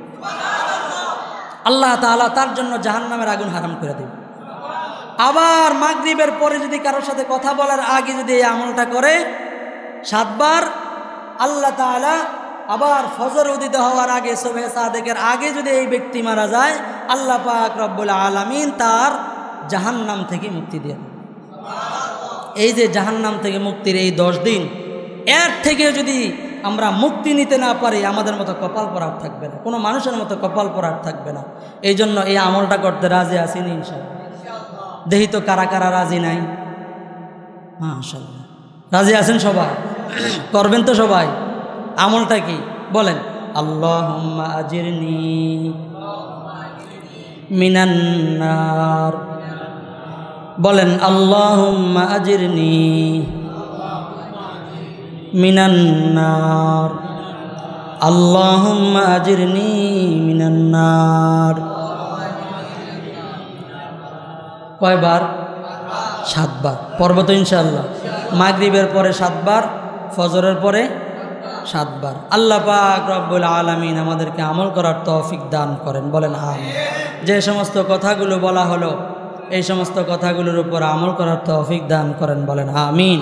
আল্লাহ তাআলা তার জন্য জাহান্নামের আগুন হারাম করে দেবে। আবার মাগরিবের পরে যদি কারোর সাথে কথা বলার আগে যদি এই আমলটা করে 7 বার, আল্লাহ তাআলা আবার ফজর উদিত হওয়ার আগে, সুবহে সাদেকের আগে যদি এই ব্যক্তি মারা যায়, আল্লাহ পাক রব্বুল আলামিন তার জাহান্নাম থেকে মুক্তি দেন। এই যে জাহান্নাম থেকে মুক্তির এই 10 দিন, এর থেকে যদি আমরা মুক্তি নিতে না পারি, আমাদের মতো কপাল পরার থাকবে না, কোনো মানুষের মতো কপাল পরার থাকবে না। এই জন্য এই আমলটা করতে রাজি আছি না ইনশাআল্লাহ? দেখি তো কারা কারা রাজি নাই। মাশাআল্লাহ, রাজি আছেন সবাই? করবেন তো সবাই? আমলটা কি বলেন? আল্লাহুম্মা আজিরনি মিনান নার। বলেন, আল্লাহুম্মা আজিরনি মিনান নার, আল্লাহুম্মা আজিরনি মিনান নার। কয়বার? 7 বার। পড়ব তো ইনশাআল্লাহ। মাগরিবের পরে 7 বার, ফজরের পরে 7 বার। আল্লাহ পাক রব্বুল আলামিন আমাদেরকে আমল করার তৌফিক দান করেন, বলেন আমিন। যে সমস্ত কথাগুলো বলা হলো, এই সমস্ত কথাগুলোর উপর আমল করার তৌফিক দান করেন, বলেন আমিন।